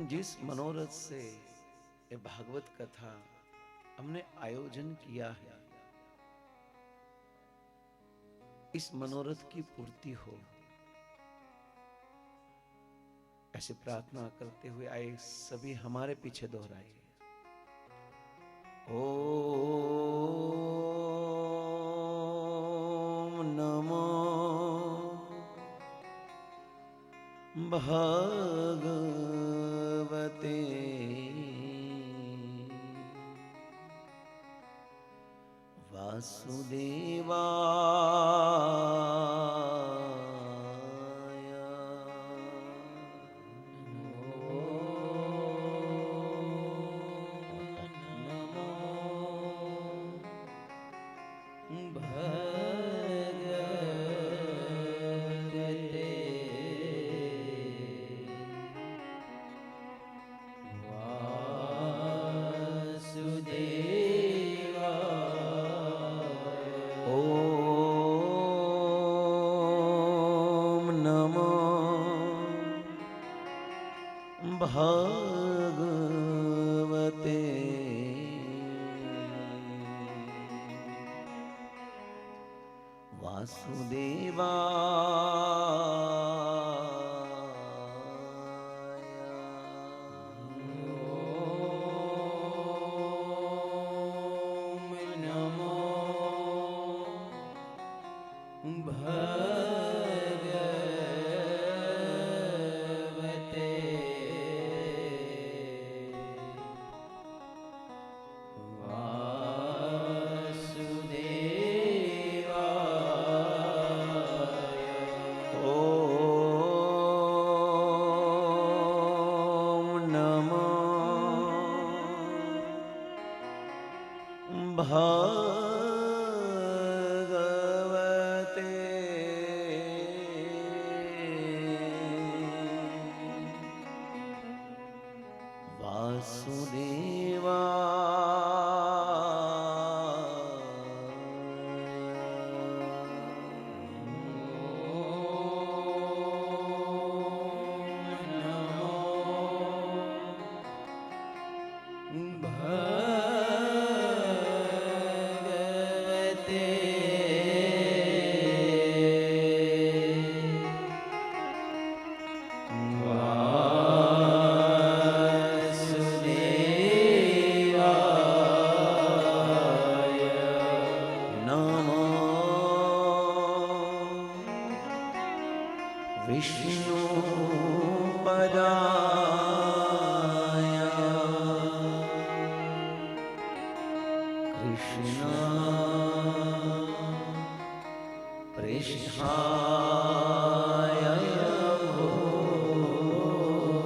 जिस मनोरथ से ये भागवत कथा हमने आयोजन किया है, इस मनोरथ की पूर्ति हो, ऐसी प्रार्थना करते हुए आए सभी हमारे पीछे दोहराइए। ओम नमो भगवते वासुदेवाय। ओम नमो भगवते भगवते विष्णुपदाय कृष्ण पृष्ठाय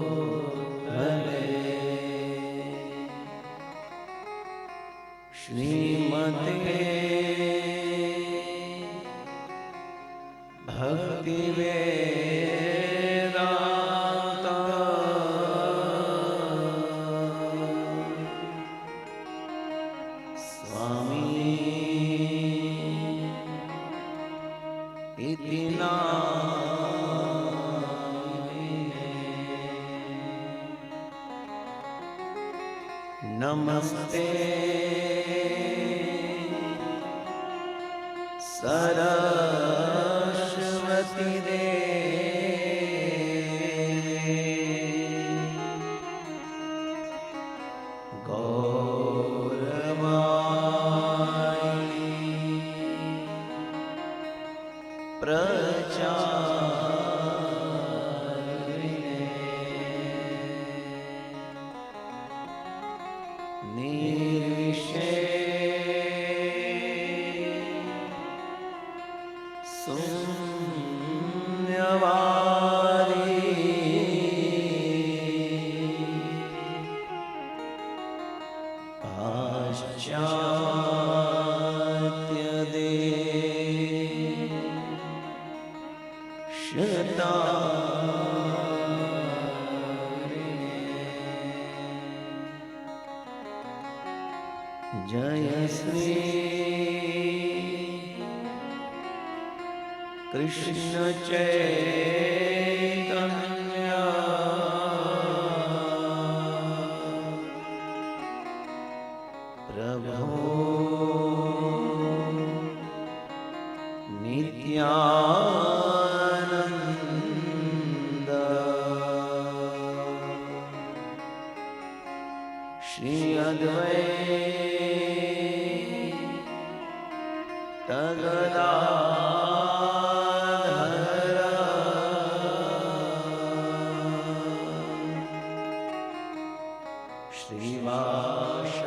भूतले श्रीमते भक्तिवेदांत स्वामी इति नामिने। नमस्ते सरस्वती देवी गौरवाणी प्रचारिणे निर्विशेष शून्यवादी पाश्चात्य देशतारिणे। जय श्री कृष्ण चैतन्य प्रभो नित्यानंद श्री अद्वैत गदाधर श्रीवासादि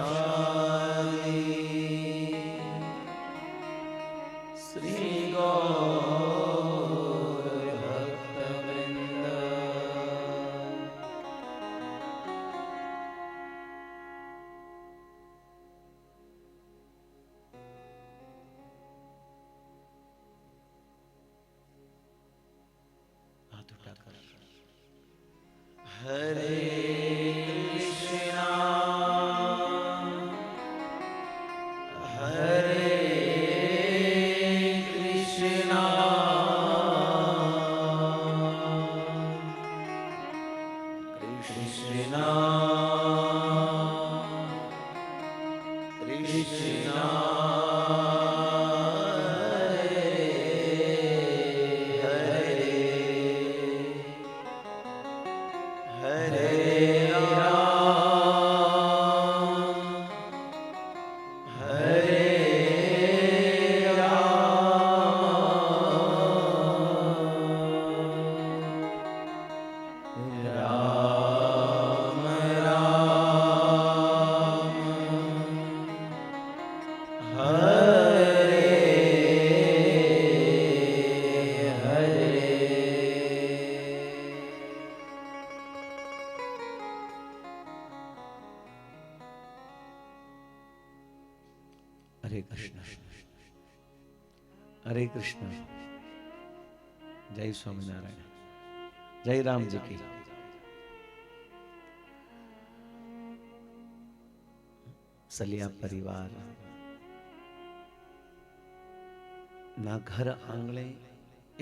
श्री गौरभक्तवृंद। हाथ उठाकर हरे कृष्णा हरे कृष्णा कृष्णा कृष्णा हरे हरे कृष्ण हरे कृष्ण। जय स्वामीनारायण। जय राम जी की। सलिया परिवार ना घर आंगणे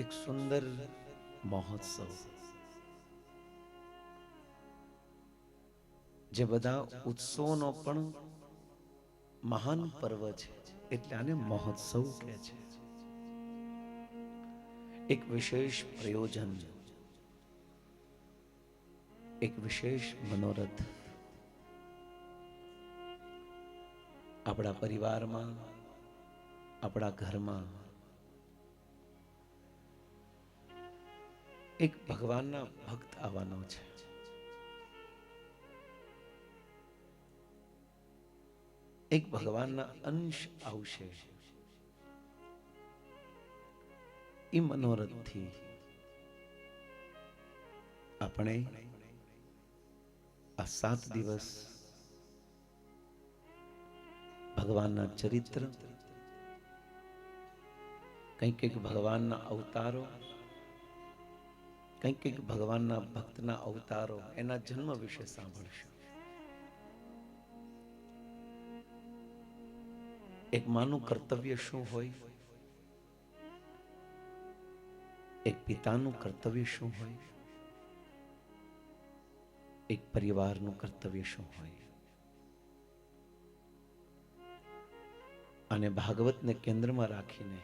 एक सुंदर महोत्सव जे बधा उत्सवोनो पण महान पर्व छे એટલે આને મહોત્સવ કહે છે। એક વિશેષ પ્રયોજન, એક વિશેષ મનોરથ આપણા પરિવારમાં, આપણા ઘરમાં એક ભગવાનના ભક્ત આવવાનો છે। એક ભગવાનના અંશ આવશે। એ મનોરથથી આપણે આ 7 દિવસ ભગવાનના ચરિત્ર, કંઈક ભગવાનના અવતારો, કંઈક ભગવાનના ભક્તના અવતારો, એના જન્મ વિશે સાંભળશું। એક માનું કર્તવ્ય શું હોય, એક પિતાનું કર્તવ્ય શું હોય, એક પરિવારનું કર્તવ્ય શું હોય। અને ભાગવતને કેન્દ્રમાં રાખીને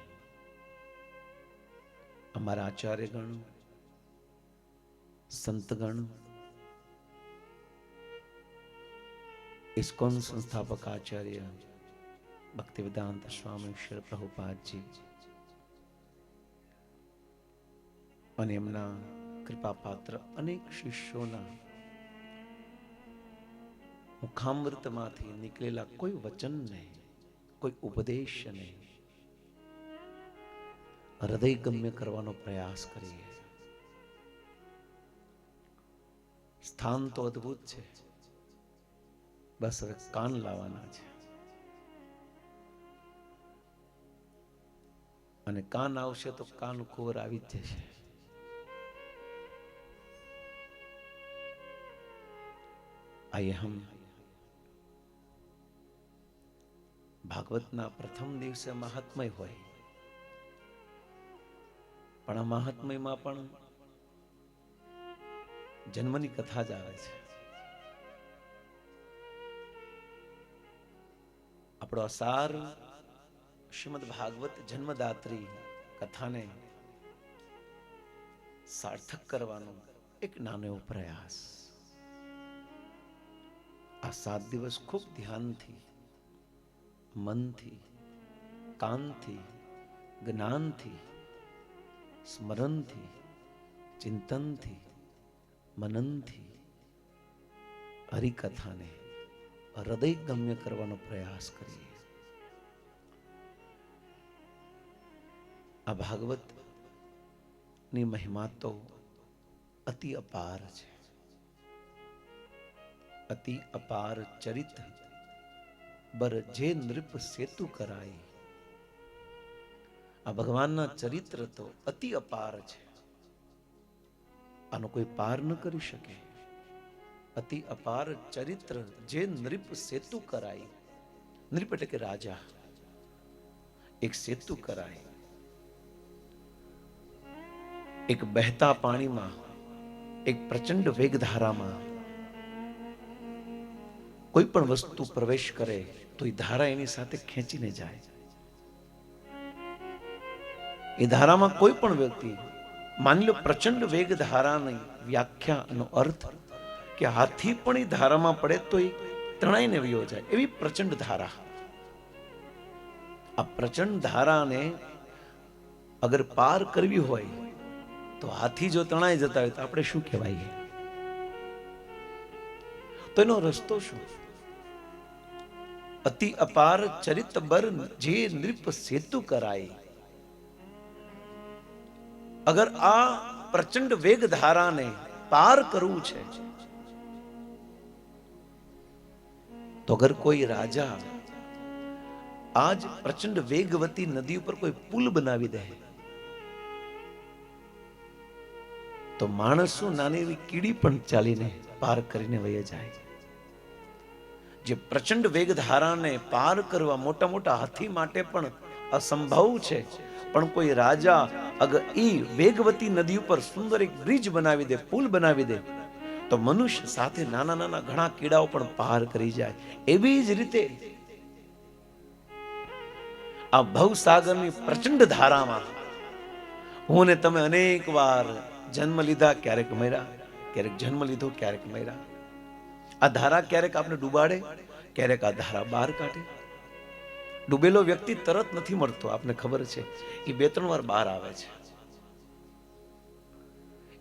અમારા આચાર્યગણ, સંતગણ, ઇસ્કોન સંસ્થાપક આચાર્ય ભક્તિવેદાંત સ્વામી શ્રી પ્રભુપાદજી અને એમના કૃપાપાત્ર અનેક શિષ્યોના મુખામૃતમાંથી નીકળેલા કોઈ વચન નહીં, કોઈ ઉપદેશ નહીં, હૃદયગમ્ય કરવાનો પ્રયાસ કરીએ। સ્થાન તો અદ્ભુત છે, બસ હવે કાન લાવવાના છે। અને કાન આવશે તો કાન કુંવર આવી જ જશે। आइए हम भागवतना प्रथम दिवसे महात्मय होय, पण आ महात्मयमां पण जन्मनी कथा ज आवे छे। આપણો સાર શ્રીમદ ભાગવત જન્મદાત્રી કથાને સાર્થક કરવાનો એક નાનો એવો પ્રયાસ. આ 7 દિવસ ખૂબ ધ્યાનથી, મનથી, કાનથી, જ્ઞાનથી, સ્મરણથી, ચિંતનથી, મનનથી હરિકથાને હૃદયગમ્ય કરવાનો પ્રયાસ કરીએ. આ ભાગવત ની મહિમા તો અતિ અપાર છે. અતિ અપાર ચરિત બર જે નૃપ સેતુ કરાય. આ ભગવાનના ચરિત્ર તો અતિ અપાર છે, આનો કોઈ પાર ન કરી શકે. અતિ અપાર ચરિત્ર જે નૃપ સેતુ કરાય. નૃપ એટલે કે રાજા. એક સેતુ કરાય, એક બહેતા પાણીમાં, એક પ્રચંડ વેગધારામાં કોઈ પણ વસ્તુ પ્રવેશ કરે તો એ ધારા એની સાથે ખેંચીને જાય. એ ધારામાં કોઈ પણ વ્યક્તિ, માની લો પ્રચંડ વેગ ધારાની વ્યાખ્યાનો અર્થ કે હાથી પણ એ ધારામાં પડે તો એ તણાઈને વયો જાય, એવી પ્રચંડ ધારા. આ પ્રચંડ ધારાને અગર પાર કરવી હોય તો હાથી જો તણાઈ જતા હોય તો આપણે શું કહેવાય? તો એનો રસ્તો શું? અતિ અપાર ચરિત બર જે નૃપ સેતુ કરાય. અગર આ પ્રચંડ વેગ ધારાને પાર કરવું છે તો અગર કોઈ રાજા આજ પ્રચંડ વેગવતી નદી ઉપર કોઈ પુલ બનાવી દે તો માણસો નાની એવી કીડી પણ ચાલીને પાર કરીને વહી જાય. જે પ્રચંડ વેગધારાને પાર કરવા મોટા મોટા હાથી માટે પણ અસંભવ છે, પણ કોઈ રાજા અગર ઈ વેગવતી નદી ઉપર સુંદર એક બ્રિજ બનાવી દે, પુલ બનાવી દે તો મનુષ્ય સાથે નાના નાના ઘણા કીડાઓ પણ પાર કરી જાય. એવી જ રીતે આ ભવસાગરની પ્રચંડ ધારામાં હું ને તમે અનેક વાર જન્મ લીધા, ક્યારેક મર્યા, ક્યારેક જન્મ લીધો, ક્યારેક મર્યા. આ ધારા ક્યારેક આપણે ડૂબાડે, ક્યારેક આ ધારા બહાર કાઢે. ડૂબેલો વ્યક્તિ તરત નથી મળતો, આપને ખબર છે, એ 2-3 વાર બહાર આવે છે.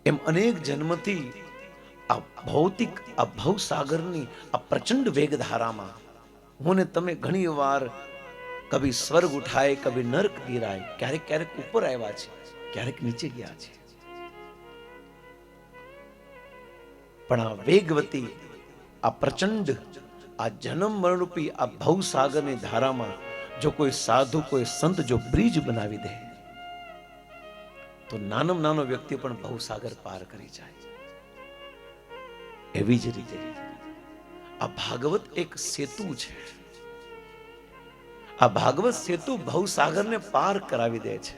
એમ અનેક જન્મથી આ ભૌતિક આ ભવસાગરની આ પ્રચંડ વેગધારામાં હું ને તમે ઘણી વાર કભી સ્વર્ગ ઉઠાય, કભી નર્ક ગિરાય, ક્યારેક ક્યારેક ઉપર આવ્યા છે, ક્યારેક નીચે ગયા છે. પણ આ વેગવતી આ પ્રચંડ આ જન્મ મરણરૂપી આ ભવસાગરની ધારામાં જો કોઈ સાધુ, કોઈ સંત જો બ્રિજ બનાવી દે તો નાનામાં નાનો વ્યક્તિ પણ ભવસાગર પાર કરી જાય. એવી જ રીતે આ ભાગવત એક સેતુ છે. આ ભાગવત સેતુ ભવસાગરને પાર કરાવી દે છે.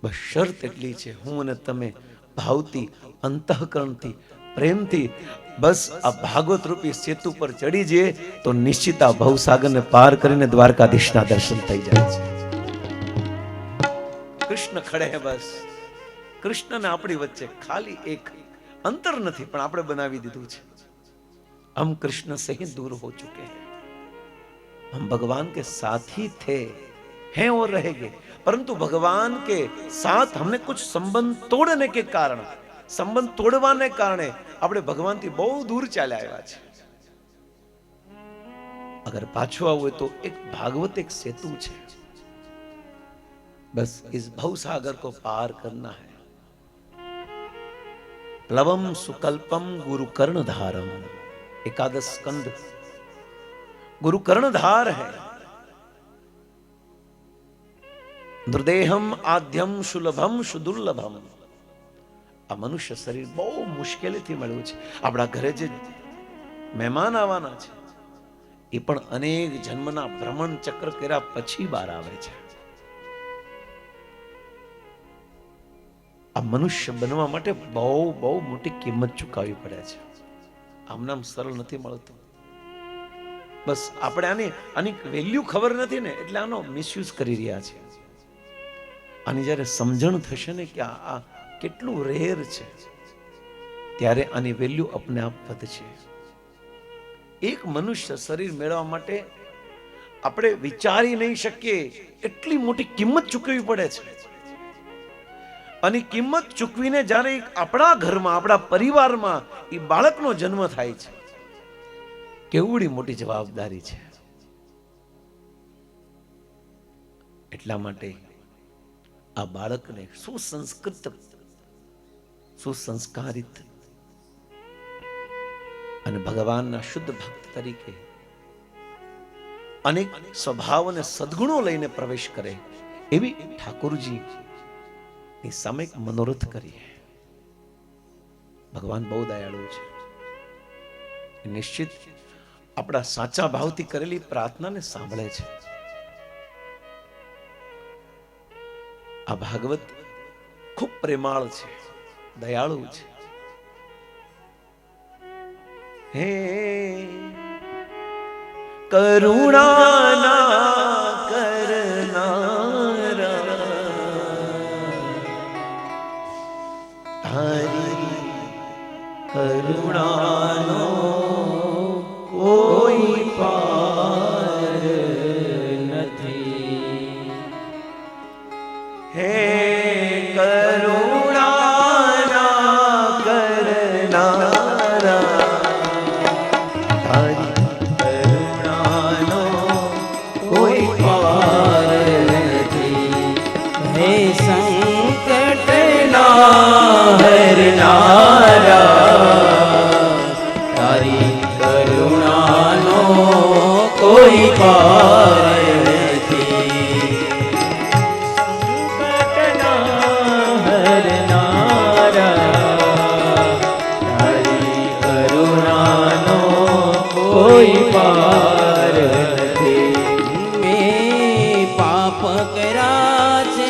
બસ શરત એટલી છે, હું અને તમે ભાવથી, અંતઃકરણથી, પ્રેમથી બસ આ ભાગવત રૂપી સેતુ પર ચડી જઈએ તો નિશ્ચિત આ ભવસાગરને પાર કરીને દ્વારકાધીશના દર્શન થઈ જાય છે. કૃષ્ણ ખડે હે, બસ કૃષ્ણને આપણી વચ્ચે ખાલી એક અંતર નથી પણ આપણે બનાવી દીધું છે. હમ કૃષ્ણ સે ही दूर हो चुके हैं, हम भगवान के साथ ही थे, हैं और रहेंगे, परंतु भगवान के साथ हमने कुछ संबंध तोड़ने के कारण, संबंध तोड़वाने કારણે આપણે ભગવાનથી બહુ દૂર ચાલ્યા આવ્યા છે. અગર પાછું આવવું હોય તો એક ભાગવત એક સેતુ છે. बस इस भवसागर को पार करना है. प्लवम सुकल्पम गुरु कर्णधारम, एकादश स्कंद गुरु कर्णधार है. नृदेहम आद्यम सुलभम सुदुर्लभम. આ મનુષ્ય શરીર બહુ મુશ્કેલીથી મળ્યું છે. આપણા ઘરે જે મહેમાન આવવાના છે એ પણ અનેક જન્મના ભ્રમણ ચક્ર કર્યા પછી બહાર આવે છે. આ મનુષ્ય બનવા માટે બહુ બહુ મોટી કિંમત ચૂકવવી પડે છે. આમ નામ સરળ નથી મળતું. બસ આપણે આની વેલ્યુ ખબર નથી ને એટલે આનો મિસયુઝ કરી રહ્યા છે. આની જ્યારે સમજણ થશે ને કે આ કેટલું રેર છે, ત્યારે આની વેલ્યુ અપને આપ વધશે. એક મનુષ્ય શરીર મેળવવા માટે આપણે વિચારી નહીં શકીએ એટલી મોટી કિંમત ચૂકવવી પડે છે. અને કિંમત ચૂકવીને જ્યારે આપણા ઘરમાં, આપણા પરિવારમાં એ બાળકનો જન્મ થાય છે, કેવડી મોટી જવાબદારી છે. એટલા માટે આ બાળકને સુસંસ્કૃત, સુસંસ્કારિત અને ભગવાનના શુદ્ધ ભક્ત તરીકે અનેક સ્વભાવ અને સદગુણો લઈને પ્રવેશ કરે એવી ઠાકોરજી ની સામે મનોરથ કરીએ. ભગવાન બહુ દયાળુ છે. નિશ્ચિત આપણા સાચા ભાવથી કરેલી પ્રાર્થનાને સાંભળે છે. આ ભાગવત ખૂબ પ્રેમાળ છે, દયાળુ છે. હે કરુણાના કરનારા, તારી કરુણાનો કોઈ પાર નથી. હે કરુણાના કરનારા, તારી કરુણાનો કોઈ પાર નથી. સંકટના હરનારા, તારી કરુણાનો કોઈ પાર નથી. મેં પાપ કર્યા છે,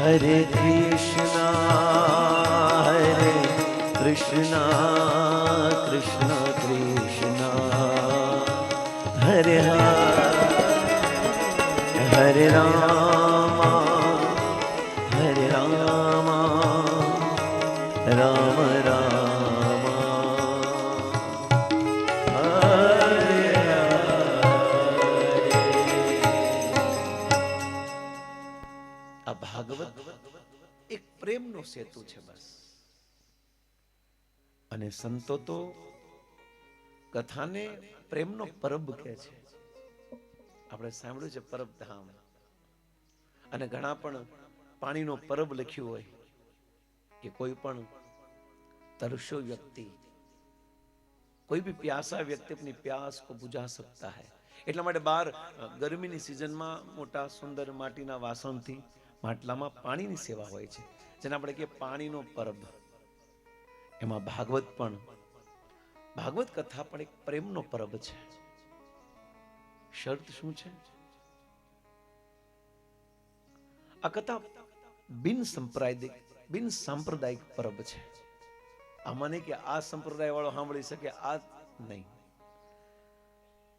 હરે કૃષ્ણ કૃષ્ણ કૃષ્ણ હરે હરે રામ રામ રામ હરે આ ભાગવત એક પ્રેમનો સેતુ છે બસ. અને સંતો તો કથાને પ્રેમનો પરબ કહે છે. આપણે સાંભળ્યું છે પરબ ધામ, અને ઘણા પણ પાણીનો પરબ લખ્યું હોય કે કોઈ પણ તરસ્યો વ્યક્તિ, કોઈ ભી પ્યાસા વ્યક્તિ अपनी प्यास को बुझा सकता है. એટલા માટે બહાર ગરમીની સિઝનમાં મોટા સુંદર માટીના વાસણથી માટલામાં પાણીની સેવા હોય છે, જેને આપણે કહીએ પાણીનો પરબ. એમાં ભાગવત કથા પણ એક પ્રેમનો પરબ છે. શરત શું છે? આ કથા બિન સાંપ્રદાયિક પરબ છે. આમાં નહીં કે આ સંપ્રદાય વાળો સાંભળી શકે, આ નહીં.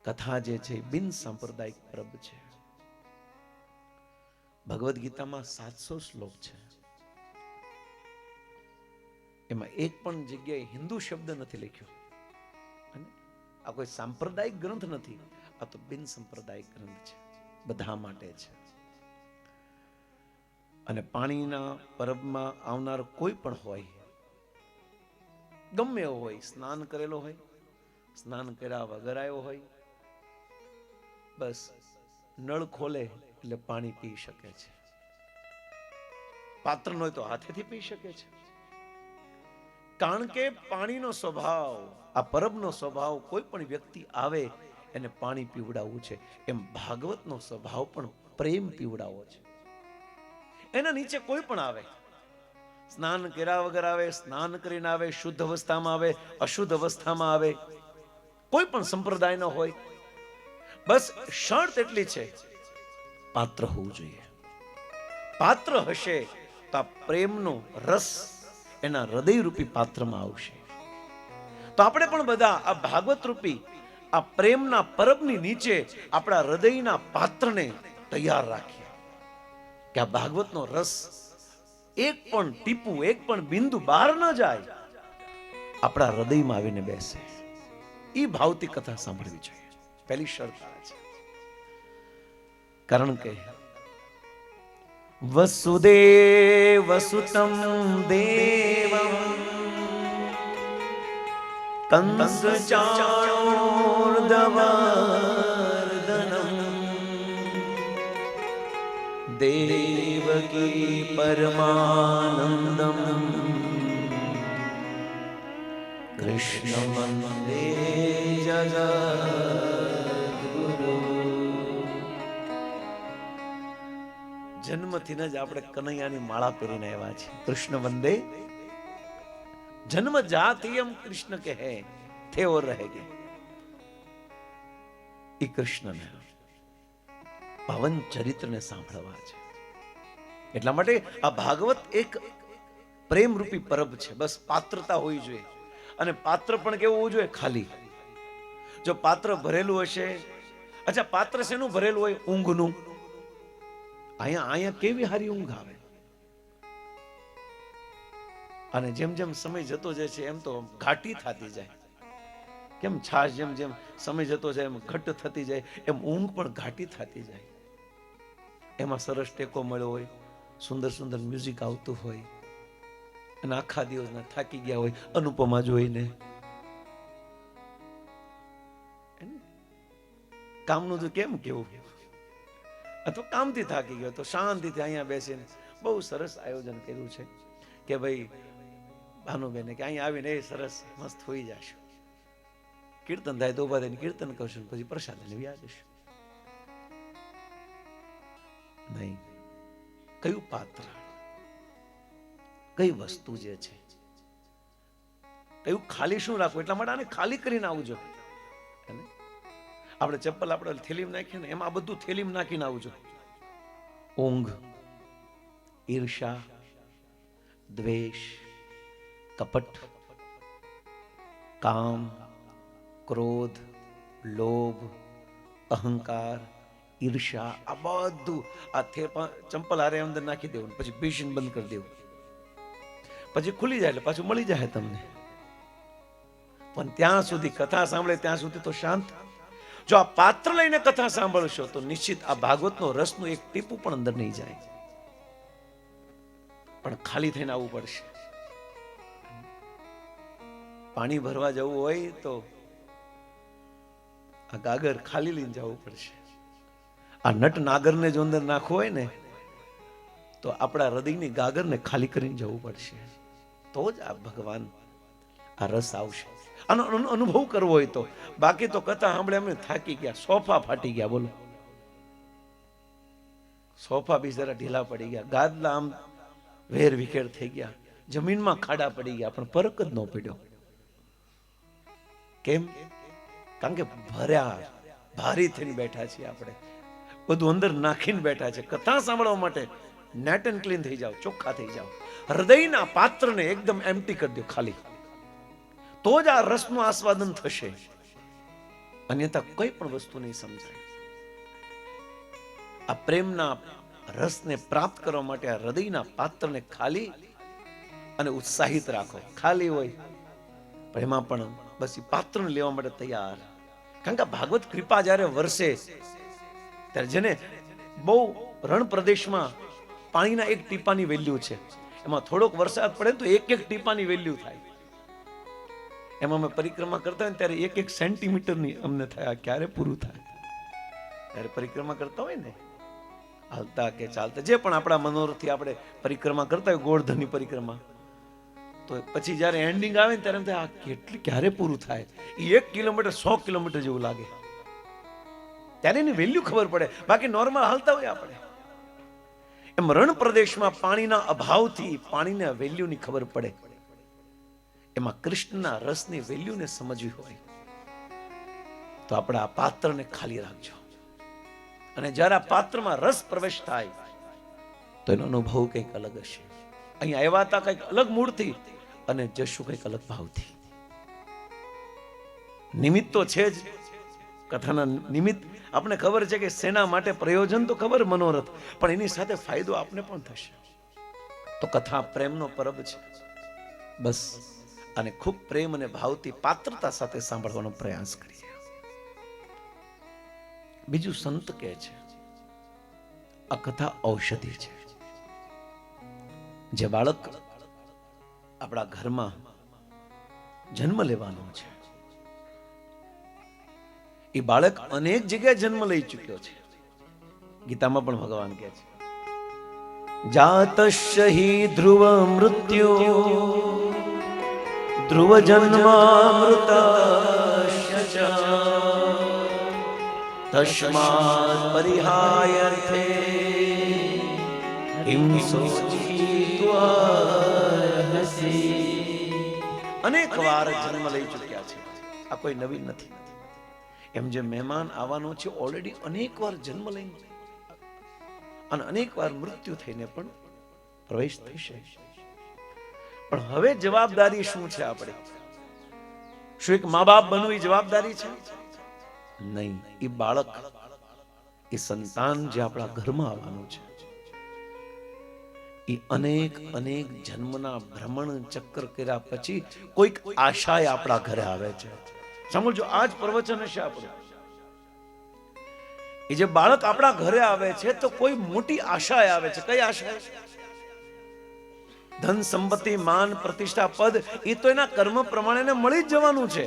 કથા જે છે બિન સાંપ્રદાયિક પરબ છે. ભગવદ ગીતામાં 700 શ્લોક છે. એમાં એક પણ જગ્યાએ હિન્દુ શબ્દ નથી લખ્યો. આ કોઈ સાંપ્રદાયિક ગ્રંથ નથી, આ તો બિન સાંપ્રદાયિક ગ્રંથ છે, બધા માટે છે. અને પાણીના પરબમાં આવનાર કોઈ પણ હોય, ગમે એવો હોય, સ્નાન કરેલો હોય, સ્નાન કર્યા વગર આવ્યો હોય, બસ નળ ખોલે એટલે પાણી પી શકે છે. પાત્ર ન હોય તો હાથેથી પી શકે છે. કારણ કે પાણીનો સ્વભાવ, આ પરબનો સ્વભાવ, કોઈ પણ વ્યક્તિ આવે એને પાણી પીવડાવવું છે. એમ ભાગવતનો સ્વભાવ પણ પ્રેમ પીવડાવવો છે. એના નીચે કોઈ પણ આવે, સ્નાન કર્યા વગર આવે, સ્નાન કરીને આવે, શુદ્ધ અવસ્થામાં આવે, અશુદ્ધ અવસ્થામાં આવે, કોઈ પણ સંપ્રદાયનો હોય, બસ શરત એટલી છે, પાત્ર હોવું જોઈએ. પાત્ર હશે તો આ પ્રેમનો રસ એના હૃદયરૂપી પાત્રમાં આવશે. તો આપણે પણ બધા આ ભાગવત રૂપી આ પ્રેમના પરબની નીચે આપણા હૃદયના પાત્રને તૈયાર રાખીએ કે આ ભાગવતનો રસ એક પણ ટીપું, એક પણ બિંદુ બહાર ન જાય, આપણા હૃદયમાં આવીને બેસે. એ ભાવથી કથા સાંભળવી જોઈએ. પહેલી શરત આ છે. કારણ કે વસુદેવ સુતમ દેવમ કંસ ચાણૂરમર્દનમ દેવકી પરમાનંદમ કૃષ્ણ વંદે જગદ્ગુરુ. જન્મથી જ આપણે કનૈયાની માળા પહેરીને આવ્યા છીએ. કૃષ્ણ વંદે જન્મ જાતિયમ કૃષ્ણ કે હે થે ઓર રહેગે. એ કૃષ્ણને પાવન ચરિત્રને સાંભળવા છે. એટલા માટે આ ભાગવત એક પ્રેમ રૂપી પરબ છે. બસ પાત્રતા હોવી જોઈએ. અને પાત્ર પણ કેવું હોવું જોઈએ? ખાલી. જો પાત્ર ભરેલું હશે, અચ્છા પાત્ર શેનું ભરેલું હોય? ઊંઘનું. અહીંયા કેવી હારી ઊંઘ આવે. અને જેમ જેમ સમય જતો જાય છે એમ તો ઘાટી થતી જાય. કેમ છાશ જેમ જેમ સમય જતો જાય એમ ઘટ થતી જાય, એમ ઊંઘ પણ ઘાટી થતી જાય. એમાં સરસ ટેકો મળ્યો હોય, સુંદર સુંદર મ્યુઝિક આવતું હોય, અને આખા દિવસના થાકી ગયા હોય અનુપમા જોઈને, કામનું તો કેમ કેવું, અથવા કામથી થાકી ગયો તો શાંતિથી અહીંયા બેસીને બહુ સરસ આયોજન કર્યું છે કે ભાઈ ભાનુબેન કે અહીંયા આવીને એ સરસ મસ્ત હોઈ જશું, કીર્તન થાય તો ઉભા થઈને કીર્તન કરશું, પછી પ્રસાદ લેવી આવીશું. નહીં, કયું પાત્ર, કઈ વસ્તુ જે છે, કયું ખાલી શું રાખવું. એટલા માટે આને ખાલી કરીને આવજો. આપણે ચપ્પલ આપણે થેલીમાં નાખીએ ને, એમાં બધું થેલીમાં નાખીને આવજો. ઊંઘ, ઈર્ષા, દ્વેષ, કપટ, કામ, ક્રોધ, લોભ, અહંકાર, ઈર્ષા, આ બધું આ ચંપલ હારે અંદર નાખી દેવું, પછી ભીષણ બંધ કરી દેવું, પછી ખુલી જાય એટલે પાછું મળી જાય તમને. પણ ત્યાં સુધી કથા સાંભળે ત્યાં સુધી તો શાંત. જો આ પાત્ર લઈને કથા સાંભળશો તો નિશ્ચિત આ ભાગવતનો રસનું એક ટીપું પણ અંદર નહીં જાય. પણ ખાલી થઈને આવવું પડશે. પાણી ભરવા જવું હોય તો આ ગાગર ખાલી લઈને જવું પડશે. આ નટ નાગરને જો અંદર નાખવું હોય ને તો આપણા હૃદયની ગાગરને ખાલી કરીને જવું પડશે. તો જ આ ભગવાન આ રસ આવશે. આનો અનુભવ કરવો હોય તો. બાકી તો કથા સાંભળે અમે થાકી ગયા, સોફા ફાટી ગયા. બોલો, સોફા બી જરા ઢીલા પડી ગયા, ગાદલા આમ વેર વિખેર થઈ ગયા, જમીનમાં ખાડા પડી ગયા, પણ ફરક જ ન પડ્યો. કેમ? કારણ કે ભર્યા ભારી થઈને બેઠા છીએ આપણે, બધું અંદર નાખીને બેઠા છે. કથા સાંભળવા માટે નેટ એન્ડ ક્લીન થઈ જાઓ, ચોખ્ખા થઈ જાઓ. હૃદયના પાત્રને એકદમ એમ્પ્ટી કરી દો, ખાલી. તો જ આ રસનું આસ્વાદન થશે. અન્યથા કોઈ પણ વસ્તુ નહીં સમજાય. આ પ્રેમના રસને પ્રાપ્ત કરવા માટે આ હૃદયના પાત્રને ખાલી અને ઉત્સાહિત રાખો. ખાલી હોય પણ એમાં પણ બસ એ પાત્રને લેવા માટે તૈયાર. કારણ કે ભાગવત કૃપા જ્યારે વરસે ત્યારે જેને બહુ રણ પ્રદેશમાં પાણીના એક ટીપાની વેલ્યુ છે, એમાં થોડોક વરસાદ પડે તો એક એક ટીપાની વેલ્યુ થાય. એમાં અમે પરિક્રમા કરતા હોય ને ત્યારે 1-1 સેન્ટીમીટરની અમને થાય આ ક્યારે પૂરું થાય. ત્યારે પરિક્રમા કરતા હોય ને, હાલતા કે ચાલતા જે પણ આપણા મનોરથથી આપણે પરિક્રમા કરતા હોય, ગોળધનની પરિક્રમા, તો પછી જ્યારે એન્ડિંગ આવે ને ત્યારે એમ થાય આ કેટલી ક્યારે પૂરું થાય. એ 1 કિલોમીટર 100 કિલોમીટર જેવું લાગે. ત્યારે એની વેલ્યુ ખબર પડે. બાકી નોર્મલ હાલતા હોય આપણે. એમ રણ પ્રદેશમાં પાણીના અભાવથી પાણીના વેલ્યુની ખબર પડે. એમાં કૃષ્ણના રસની વેલ્યુને સમજવી હોય તો આપણે આ પાત્રને ખાલી રાખજો. અને જ્યારે આ પાત્રમાં રસ પ્રવેશ થાય તો એનો અનુભવ કંઈક અલગ હશે. અહીંયા આવ્યા હતા કંઈક અલગ મૂળથી અને જશું કંઈક અલગ ભાવથી. નિમિત્ત તો છે જ, કથાના નિમિત્ત આપણે ખબર છે કે સેના માટે પ્રયોજન તો ખબર, મનોરથ, પણ એની સાથે ફાયદો આપને પણ થશે. તો કથા પ્રેમનો પરબ છે. બસ અને ખૂબ પ્રેમ અને ભાવથી પાત્રતા સાથે સાંભળવાનો પ્રયાસ કરીએ. બીજું સંત કહે છે આ કથા ઔષધિ છે. જે બાળક આપણા ઘરમાં જન્મ લેવાનો છે એ બાળક અનેક જગ્યાએ જન્મ લઈ ચૂક્યો છે. ગીતામાં પણ ભગવાન કહે છે જાતસ્ય હિ ધ્રુવ મૃત્યુ ધ્રુવ જન્મામૃતસ્ય ચ તસ્માत् પરિહાયર્થે હિંસો જીત્વાર્હસી. અનેક વાર જન્મ લઈ ચૂક્યા છે. આ કોઈ નવીન નથી. એમ જે મહેમાન આવવાનો છે ઓલરેડી અનેક વાર જન્મ લઈને અને અનેક વાર મૃત્યુ થઈને પણ પ્રવેશ થશે. પણ હવે જવાબદારી શું છે આપણે? શું એક મા બાપ બનવું એ જવાબદારી છે? નહીં. એ બાળક, એ સંતાન જે આપણા ઘરમાં આવવાનું છે એ અનેક અનેક જન્મના ભ્રમણ ચક્ર કર્યા પછી કોઈક આશાએ આપણા ઘરે આવે છે. સમજો, આજ પ્રવચન હશે આપણું. એ જે બાળક આપણા ઘરે આવે છે તો કોઈ મોટી આશાએ આવે છે. કઈ આશા? ધન સંપત્તિ માન પ્રતિષ્ઠા પદ એ તો એના કર્મ પ્રમાણે મળી જ જવાનું છે.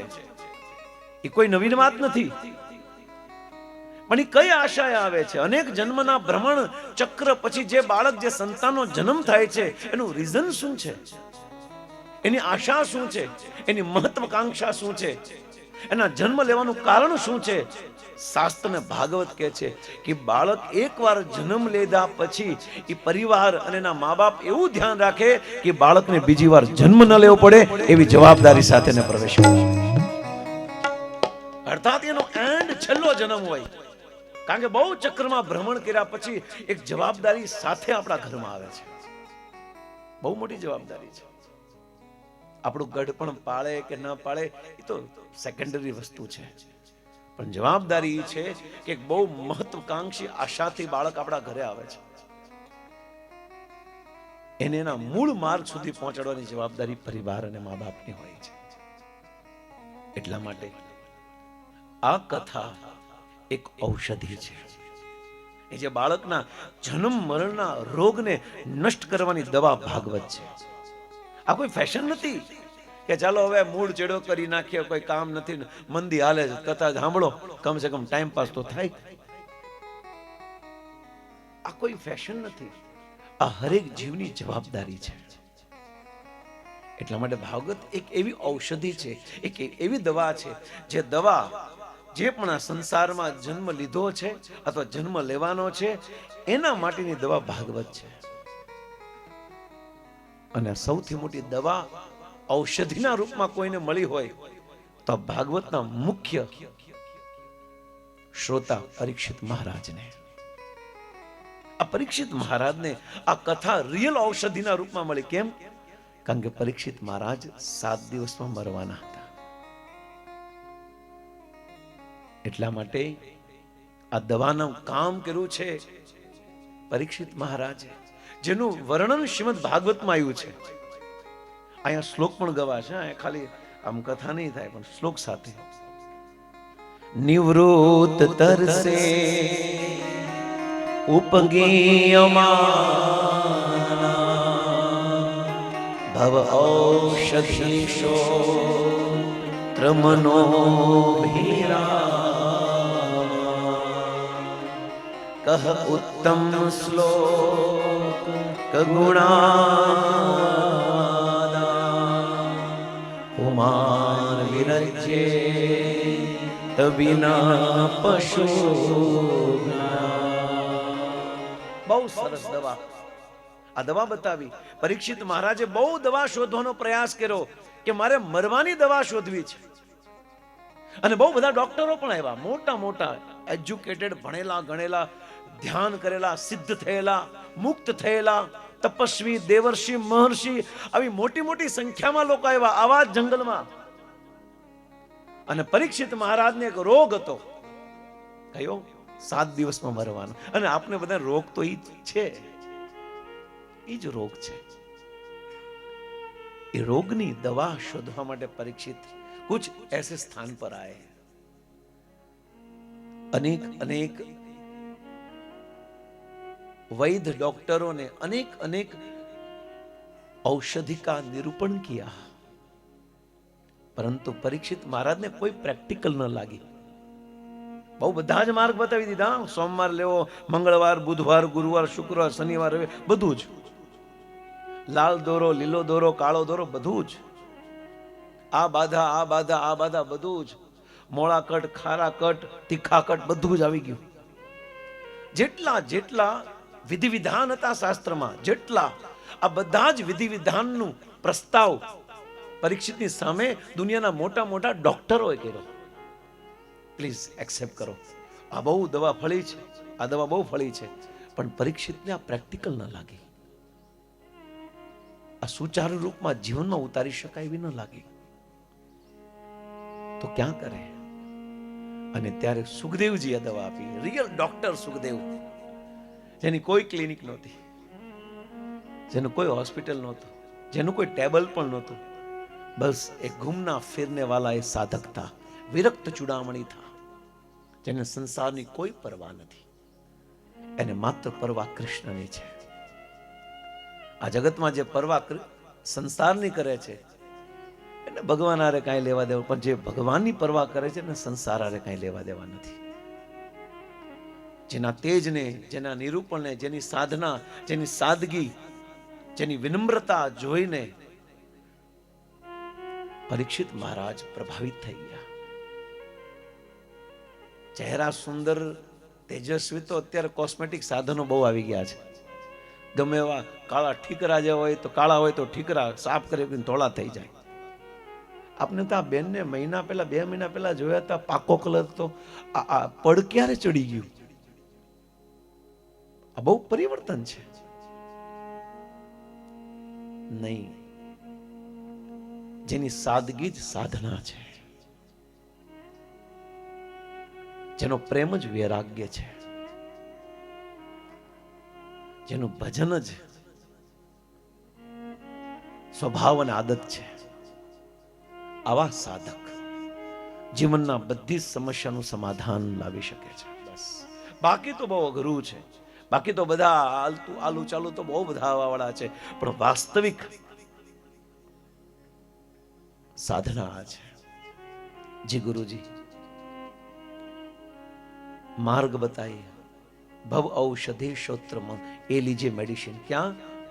એ કોઈ નવીન વાત નથી. પણ એ કઈ આશાએ આવે છે? અનેક જન્મના ભ્રમણ ચક્ર પછી જે બાળક, જે સંતાનનો જન્મ થાય છે એનું રીઝન શું છે? એની આશા શું છે? એની મહત્વાકાંક્ષા શું છે? એના જન્મ લેવાનું કારણ શું છે? શાસ્ત્ર ને ભાગવત કહે છે કે બાળક એકવાર જન્મ લીધા પછી એ પરિવાર અને એના મા બાપ એવું ધ્યાન રાખે કે બાળકને બીજી વાર જન્મ ન લેવો પડે એવી જવાબદારી સાથે ને પ્રવેશ કરે. અર્થાત એનો એન્ડ છેલ્લો જન્મ હોય. કારણ કે બહુ ચક્રમાં ભ્રમણ કર્યા પછી એક જવાબદારી સાથે આપણા ઘરમાં આવે છે. બહુ મોટી જવાબદારી છે. આપણું ગઢ પણ પાળે કે ન પાળે એ તો સેકન્ડરી વસ્તુ છે. પણ જવાબદારી એ છે કે બહુ મહત્વાકાંક્ષી આશાથી બાળક આપણા ઘરે આવે છે. એને એના મૂળ માર્ગ સુધી પહોંચાડવાની જવાબદારી પરિવાર અને મા બાપની હોય છે. એટલા માટે આ કથા એક ઔષધિ છે. એ જે બાળકના જન્મ મરણના રોગને નષ્ટ કરવાની દવા ભાગવત છે. આ કોઈ ફેશન નથી કે ચાલો હવે મૂળ ચેડો કરી નાખીએ, કોઈ કામ નથી, મંદી હાલે છે, કથા સાંભળો, કમસે કમ ટાઈમ પાસ તો થાય. આ કોઈ ફેશન નથી. આ હરેક જીવની જવાબદારી છે. એટલા માટે ભાગવત એક એવી ઔષધિ છે, એક એવી દવા છે જે દવા જે પણ આ સંસારમાં જન્મ લીધો છે અથવા જન્મ લેવાનો છે એના માટેની દવા ભાગવત છે. અને સૌથી મોટી દવા ઔષધિના રૂપમાં કોઈને મળી હોય તો ભાગવતના મુખ્ય શ્રોતા પરીક્ષિત મહારાજને. આ પરીક્ષિત મહારાજને આ કથા રિયલ ઔષધિના રૂપમાં મળી. કેમ? કારણ કે પરીક્ષિત મહારાજ 7 દિવસમાં મરવાના હતા. એટલા માટે આ દવાનું કામ કર્યું છે પરીક્ષિત મહારાજે, જેનું વર્ણન શ્રીમદ ભાગવતમાં આવ્યું છે. અહીંયા શ્લોક પણ ગવાશે. અહીંયા ખાલી આમ કથા નહીં થાય પણ શ્લોક સાથે. નિવૃત્ત તરસે ઉપગીયમાના ભવ ઔષધીશો મનો કહ ઉત્તમ શ્લોક કગુણા ઉમાન વિરજ્યે તબિના પશુ. બહુ સરસ દવા. આ દવા બતાવી. પરીક્ષિત મહારાજે બહુ દવા શોધવાનો પ્રયાસ કર્યો કે મારે મરવાની દવા શોધવી છે. અને બહુ બધા ડોક્ટરો પણ આવ્યા, મોટા મોટા એજ્યુકેટેડ, ભણેલા ગણેલા, ધ્યાન કરેલા, સિદ્ધ થયેલા, મુક્ત થયેલા, તપસ્વી, દેવર્ષિ, મહર્ષિ, આવી મોટી મોટી સંખ્યામાં લોકો આવ્યા આવા જ જંગલમાં. અને પરીક્ષિત મહારાજને એક રોગ હતો. કયો? 7 દિવસમાં મરવાનો. અને આપને બધા રોગ તો ઈ છે, એ જ રોગ છે. એ રોગની દવા શોધવા માટે પરીક્ષિત कुछ ऐसे स्थान पर आए, अनेक अनेक वैद्य डॉक्टरों ने अनेक अनेक औषधि का निरूपण किया, परंतु परीक्षित महाराज ने कोई प्रैक्टिकल न लागी. बहु બધા જ માર્ગ બતાવી દીધા. સોમવાર લેવો, મંગળવાર, બુધવાર, ગુરુવાર, શુક્રવાર, શનિવાર, બધું જ. લાલ દોરો, લીલો દોરો, કાળો દોરો, બધું જ. આ બાધા, આ બાધા, આ બાધા, બધું જ. મોળા કટ, ખારા કટ, તીખા કટ, બધું જ આવી ગયું. જેટલા જેટલા વિધિ વિધાન હતા શાસ્ત્રમાં, જેટલા, આ બધા જ વિધિ વિધાનનું પ્રસ્તાવ પરીક્ષિતની સામે દુનિયાના મોટા મોટા ડોક્ટરોએ કર્યો. પ્લીઝ એક્સેપ્ટ કરો. આ બહુ દવા ફળી છે, આ દવા બહુ ફળી છે, પણ પરીક્ષિતને આ પ્રેક્ટિકલ ન લાગી. આ સુચારુ રૂપમાં જીવનમાં ઉતારી શકાય એવી ન લાગી. તો ક્યાં કરે? અને ત્યારે સુખદેવજી આ દવા આપી. રિયલ ડોક્ટર સુખદેવ, જેની કોઈ ક્લિનિક નહોતી, જેનું કોઈ હોસ્પિટલ નહોતું, જેનું કોઈ ટેબલ પણ નહોતું. બસ એક ઘૂમના ફિરને વાલા એ સાધક થા, વિરક્ત ચૂડામણી થા, જેને સંસારની કોઈ પરવા નથી. એને માત્ર પરવા કૃષ્ણની છે. આ જગતમાં જે પરવા સંસારની કરે છે એને ભગવાન હારે કાંઈ લેવા દેવા, પણ જે ભગવાનની પરવા કરે છે ને સંસાર હારે કાંઈ લેવા દેવા નથી. જેના તેજને, જેના નિરૂપણને, જેની સાધના, જેની સાદગી, જેની વિનમ્રતા જોઈને પરીક્ષિત મહારાજ પ્રભાવિત થઈ ગયા. ચહેરા સુંદર, તેજસ્વી તો અત્યારે કોસ્મેટિક સાધનો બહુ આવી ગયા છે. ગમે એવા કાળા ઠીકરા જે હોય તો કાળા હોય તો ઠીકરા સાફ કરી ધોળા થઈ જાય. આપને તો આ બેનને મહિના પહેલા, 2 મહિના પહેલા જોયા હતા, પાકો કલર તો આ પડ ક્યારે ચડી ગયું. આ બહુ પરિવર્તન છે. નહીં, જેની સાદગી જ સાધના છે, જેનો પ્રેમ જ વૈરાગ્ય છે, જેનું ભજન જ સ્વભાવ અને આદત છે, આવા સાધક જીવનના બધી સમસ્યાનું સમાધાન લાવી શકે છે. બસ બાકી તો બહુ અઘરું છે. બાકી તો બધા આલુ ચાલુ તો બહુ બધા વાળા છે, પણ વાસ્તવિક સાધના આ છે. જી ગુરુજી मार्ग बताइए. भव औषधे श्रोत्र मन, ये लीजिए मेडिसिन. क्या?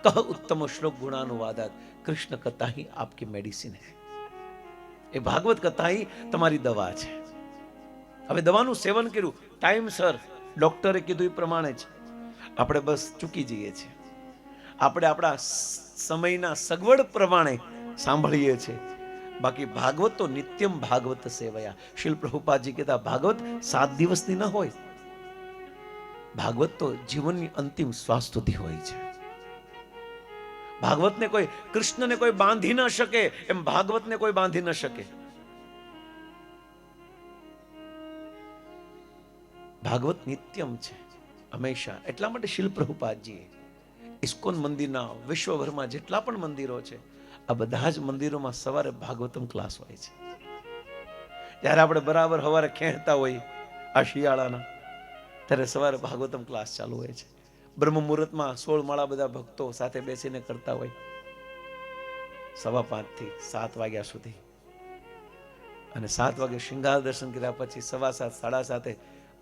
कह उत्तम श्लोक गुणानुवादात. कृष्ण कथा ही आपकी मेडिसिन है. એ ભાગવત કથા ही તમારી દવા છે. હવે દવાનું સેવન કર્યું ટાઈમસર, ડોક્ટરે કીધું એ પ્રમાણે જ આપણે બસ ચૂકી જઈએ છીએ. આપણે આપણા સમયના સગવડ પ્રમાણે સાંભળીએ છીએ. બાકી ભાગવત તો નિત્યમ ભાગવત સેવયા. શીલ પ્રભુપાદજી કહેતા ભાગવત 7 દિવસની ન હોય, ભાગવત તો જીવનની અંતિમ શ્વાસ સુધી હોય છે. ભાગવતને કોઈ, કૃષ્ણને કોઈ બાંધી ન શકે એમ ભાગવતને કોઈ બાંધી ન શકે. ભાગવત નિત્યમ છે હંમેશા. એટલા માટે શીલ પ્રભુપાદજીએ ઇસ્કોન મંદિરના વિશ્વભરમાં જેટલા પણ મંદિરો છે, આ બધા જ મંદિરોમાં સવારે ભાગવતમ ક્લાસ હોય છે. જ્યારે આપણે બરાબર સવારે ખેંચતા હોય આ શિયાળાના, ત્યારે સવારે ભાગવતમ ક્લાસ ચાલુ હોય છે. બ્રહ્મ મુહૂર્તમાં 16 માળા બધા ભક્તો સાથે બેસીને કરતા હોય 5:15 થી 7 વાગ્યા સુધી. અને 7 વાગે શૃંગાર દર્શન કર્યા પછી 7:15 7:30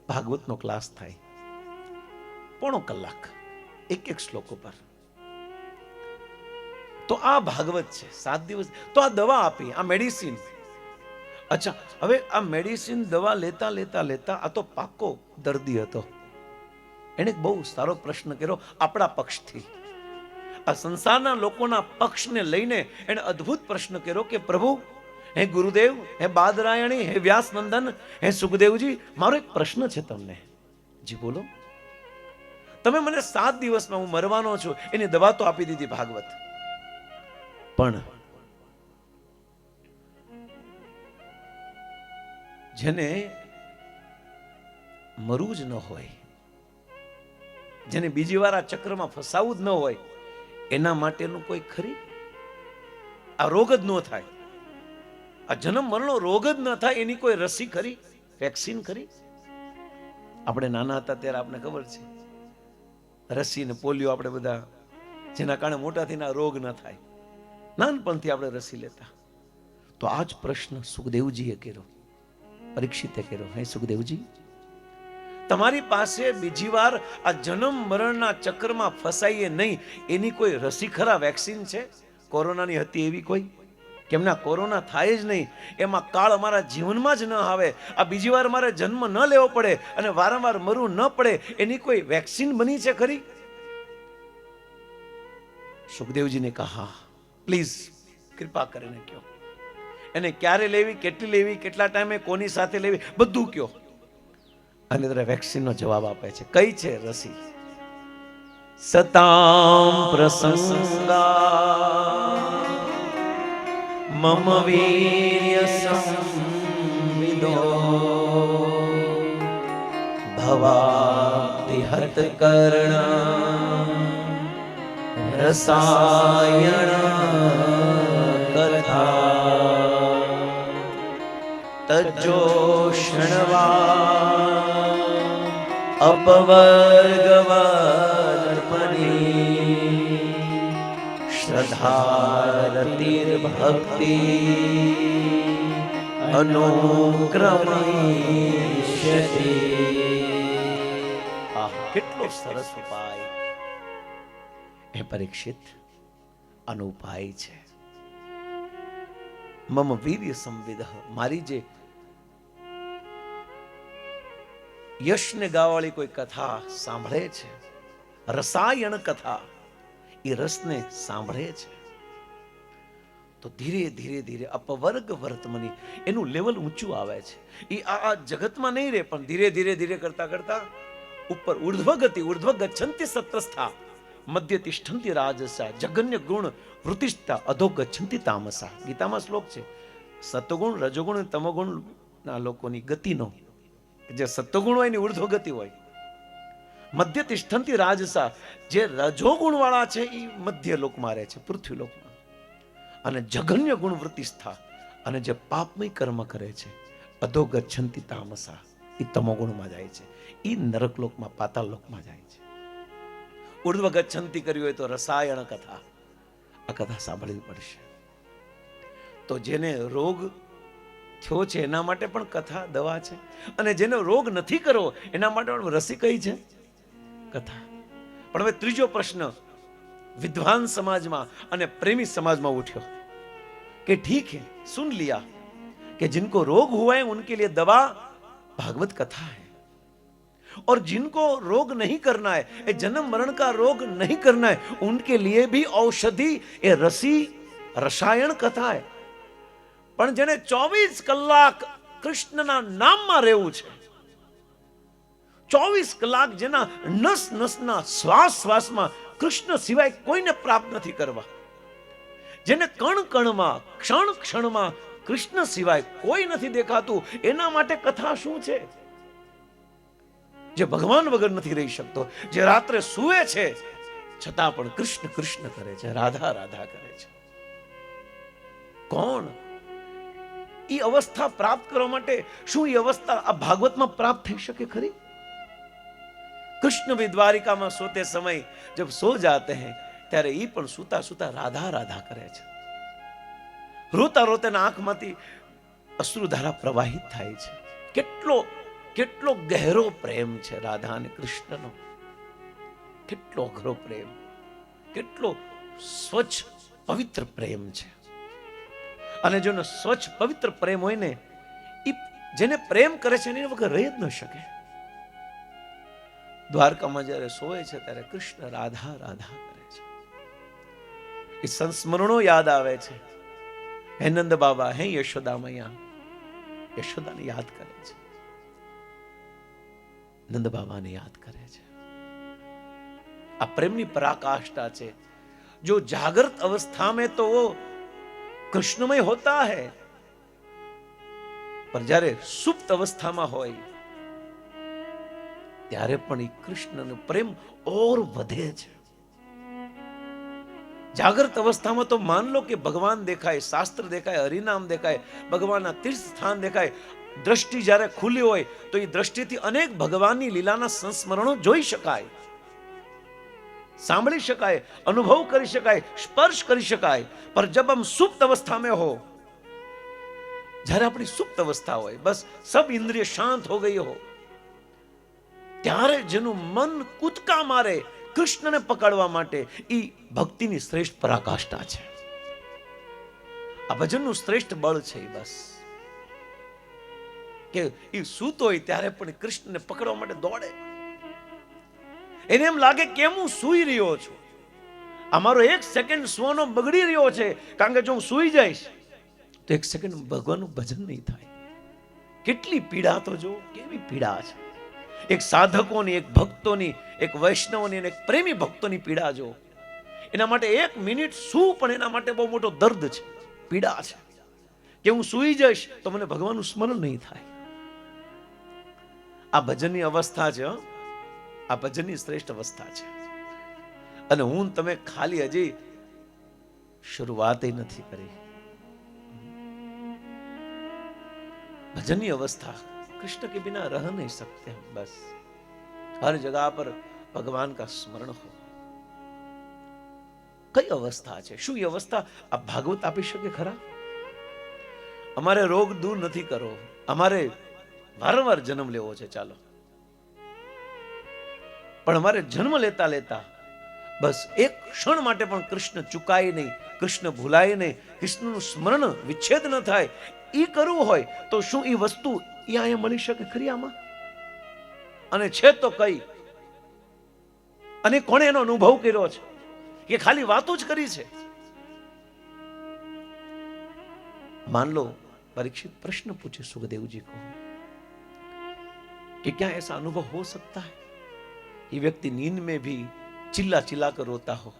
ભાગવતનો ક્લાસ થાય, પોણો કલાક એક શ્લોક ઉપર. તો આ ભાગવત છે 7 દિવસ. તો આ દવા આપી, આ મેડિસિન. અચ્છા, હવે આ મેડિસિન દવા લેતા લેતા લેતા આ તો પાકો દર્દી હતો. એને બહુ સારો પ્રશ્ન કર્યો આપણા પક્ષથી, આ સંસારના લોકોના પક્ષને લઈને એને અદ્ભુત પ્રશ્ન કર્યો કે પ્રભુ, હે ગુરુદેવ, હે બાદરાયણી, હે વ્યાસનંદન, હે સુખદેવજી, મારો એક પ્રશ્ન છે તમને. જી બોલો. તમે મને 7 દિવસમાં હું મરવાનો છું એની દવા તો આપી દીધી ભાગવત, પણ જેને મરવું જ ન હોય, જેને બીજી વાર આ ચક્રમાં ફસાવું જ ન હોય, એના માટેનું કોઈ ખરી? આ રોગ જ ન થાય, આ જન્મ મરણનો રોગ જ ન થાય એની કોઈ રસી ખરી, વેક્સિન ખરી? આપણે નાના હતા ત્યારે આપણે ખબર છે, રસી ને પોલિયો આપણે બધા, જેના કારણે મોટા થઈને રોગ ન થાય, નાનપણથી આપણે રસી લેતા. તો આ જ પ્રશ્ન સુખદેવજીએ કર્યો, પરીક્ષિતે કર્યો. હે સુખદેવજી, તમારી પાસે બીજી વાર આ જન્મ મરણના ચક્રમાં ફસાઈએ નહીં એની કોઈ રસી ખરા, વેક્સિન છે? કોરોનાની હતી એવી કોઈ? કેમને કોરોના થાય જ નહીં, એમાં કાળ અમારા જીવનમાં જ ન આવે, આ બીજી વાર મારે જન્મ ન લેવો પડે અને વારંવાર મરવું ન પડે એની કોઈ વેક્સિન બની છે ખરી? સુખદેવજીને કહા, પ્લીઝ કૃપા કરીને કહો, એને ક્યારે લેવી, કેટલી લેવી, કેટલા ટાઈમે, કોની સાથે લેવી, બધું કહો. અને ત્યારે વેક્સિનનો જવાબ આપે છે. કઈ છે રસી? સતામ પ્રસંગા મમ વીર્ય સંવિદો ભવાતિ હત કર્ણ રસાયણ કથા તજોષણવા અપવર્ગવર્મણી શ્રદ્ધારતિર્ભક્તિ અનુક્રમયિષ્યતિ. કેટલો સરસ ઉપાય! હે પરીક્ષિત, આનો ઉપાય છે. મમ વીર્ય સંવિદ, મારી જે યશને ગાવાળી કોઈ કથા સાંભળે છે, રસાયણ કથા, એ રસને સાંભળે છે, તો ધીરે ધીરે ધીરે અપવર્ગ વર્તમની એનું લેવલ ઊંચું આવે છે. એ આ જગતમાં નહીં રહે, પણ ધીરે ધીરે ધીરે કરતા કરતા ઉપર ઉર્ધ્વ ગચ્છન્તિ સત્રસ્થા મધ્ય તિષ્ઠન્તિ રાજસા જગન્ય ગુણ વૃતિષ્ઠા અધો ગચ્છન્તિ તામસા. ગીતામાં શ્લોક છે, સત્વગુણ, રજોગુણ અને તમોગુણ ના લોકોની ગતિનો, જે સત્વગુણ હોય એની ઉર્ધ્વ ગતિ હોય. મધ્ય તિષ્ઠન્તિ રાજસા, જે રજોગુણ વાળા છે એ મધ્ય લોકમાં રહે છે, પૃથ્વી લોકમાં. અને જગન્ય ગુણ વૃતિષ્ઠા, અને જે પાપમય કર્મ કરે છે, અધો ગચ્છન્તિ તામસા, એ તમોગુણમાં જાય છે, એ નરક લોકમાં, પાતાળ લોકમાં જાય છે. ઉર્ધ્વ ગચ્છન્તિ કર્યું હોય તો રસાયણ કથા, આ કથા સાંભળવી પડશે. તો જેને રોગ થયો છે એના માટે પણ કથા દવા છે, અને જેને રોગ નથી કરવો એના માટે પણ રસી કઈ છે? કથા. પણ હવે ત્રીજો પ્રશ્ન વિદ્વાન સમાજમાં અને પ્રેમી સમાજમાં ઉઠ્યો કે ઠીક है, सुन लिया कि जिनको रोग हुआ है उनके लिए दवा भागवत कथा है, और जिनको रोग नहीं करना है, ये जन्म मरण का रोग नहीं करना है, उनके लिए भी औषधि ये रसी रसायण कथा है. પણ જેને 24 કલાક કૃષ્ણના નામમાં રહેવું છે, 24 કલાક જેના નસ નસના શ્વાસ શ્વાસમાં કૃષ્ણ સિવાય કોઈને પ્રાપ્ત નથી કરવા, જેને કણ કણમાં ક્ષણ ક્ષણમાં કૃષ્ણ સિવાય કોઈ નથી દેખાતું, એના માટે કથા શું છે? જે ભગવાન વગર નથી રહી શકતો, જે રાત્રે સૂવે છે છતાં પણ કૃષ્ણ કૃષ્ણ કરે છે, રાધા રાધા કરે છે. કોણ એ અવસ્થા પ્રાપ્ત કરવા માટે શું એ અવસ્થા આ ભાગવતમાં પ્રાપ્ત થઈ શકે ખરી? कृष्ण भी द्वारिका में सोते समय जब सो जाते हैं ત્યારે એ પણ સુતા સુતા રાધા રાધા કરે છે. રોતા રોતા આંખમાંથી અશ્રુધારા પ્રવાહિત થાય છે. કેટલો કેટલો ગહેરો પ્રેમ છે રાધા અને કૃષ્ણનો, કેટલો અઘરો પ્રેમ, કેટલો સ્વચ્છ પવિત્ર પ્રેમ છે. અને જેનો સ્વચ્છ પવિત્ર પ્રેમ હોય ને, એ જેને પ્રેમ કરે છે એની વગર રહી જ ન શકે. દ્વારકામાં જ્યારે સોય છે ત્યારે કૃષ્ણ રાધા રાધા કરે છે. એ સંસ્મરણો યાદ આવે છે. હે નંદ બાબા, હે યશોદા મૈયા, યશોદાને યાદ કરે છે, નંદ બાબાને યાદ કરે છે. આ પ્રેમની પરાકાષ્ઠા છે. जो जागृत अवस्था में तो वो कृष्णमय होता है, पर જ્યારે સુપ્ત અવસ્થામાં હોય ત્યારે પણ એ કૃષ્ણનો પ્રેમ ઓર વધે છે. જાગૃત અવસ્થામાં તો માન લો કે ભગવાન દેખાય, શાસ્ત્ર દેખાય, હરિનામ દેખાય, ભગવાનના તીર્થ સ્થાન દેખાય. દ્રષ્ટિ જ્યારે ખુલ્લી હોય તો એ દ્રષ્ટિથી અનેક ભગવાનની લીલાના સંસ્મરણો જોઈ શકાય, સાંભળી શકાય, અનુભવ કરી શકાય, સ્પર્શ કરી શકાય. પર જબ હમ સુપ્ત અवस्था में हो, જ્યારે આપણી સુપ્ત અવસ્થા હોય, બસ સબ ઇન્દ્રિય શાંત હો ગઈ હો, ત્યારે જેનું મન કૂદકા મારે કૃષ્ણને પકડવા માટે, એ ભક્તિની શ્રેષ્ઠ પરાકાષ્ઠા છે. આ ભજનનું શ્રેષ્ઠ બળ છે. બસ કે એ સૂતો હોય ત્યારે પણ કૃષ્ણને પકડવા માટે દોડે. એને એમ લાગે કે હું સૂઈ રહ્યો છું, અમારો એક સેકન્ડ સુવાનો બગડી રહ્યો છે, કારણ કે જો હું સૂઈ જઈશ તો એક સેકન્ડ ભગવાનનું ભજન નહીં થાય. કેટલી પીડા તો જો, કેવી પીડા છે. એક સાધકોની, એક ભક્તોની, એક વૈષ્ણવની અને એક પ્રેમી ભક્તોની પીડા જો. એના માટે એક મિનિટ શું પણ એના માટે બહુ મોટો દર્દ છે, પીડા છે, કે હું સૂઈ જઈશ તો મને ભગવાનનું સ્મરણ નહીં થાય. આ ભજનની અવસ્થા છે. આ ભજનની શ્રેષ્ઠ અવસ્થા છે. અને હું તમે ખાલી હજી શરૂઆત નથી કરી. भजन की अवस्था कृष्ण के बिना रह नहीं सकते हम. बस हर जगह पर भगवान का स्मरण हो. कई अवस्था है, शू ये अवस्था आप भागवत आपी शके खरा? અમારે રોગ દૂર નથી કરો, અમારે વારંવાર જન્મ લેવો છે, ચાલો, પણ અમારે જન્મ લેતા લેતા બસ એક ક્ષણ માટે પણ કૃષ્ણ ચુકાય નહીં, કૃષ્ણ ભૂલાય નહીં, કૃષ્ણનું સ્મરણ વિચ્છેદ ન થાય. એ કરવું હોય તો શું એ વસ્તુ અહીંયા મળી શકે ખરી આમાં? અને છે તો કઈ? અને કોણે એનો અનુભવ કર્યો છે કે ખાલી વાતો જ કરી છે? मान लो परीक्षित प्रश्न पूछे सुखदेव जी को कि क्या ऐसा अनुभव हो सकता है ये व्यक्ति नींद में भी चिल्ला चिल्ला कर रोता हो?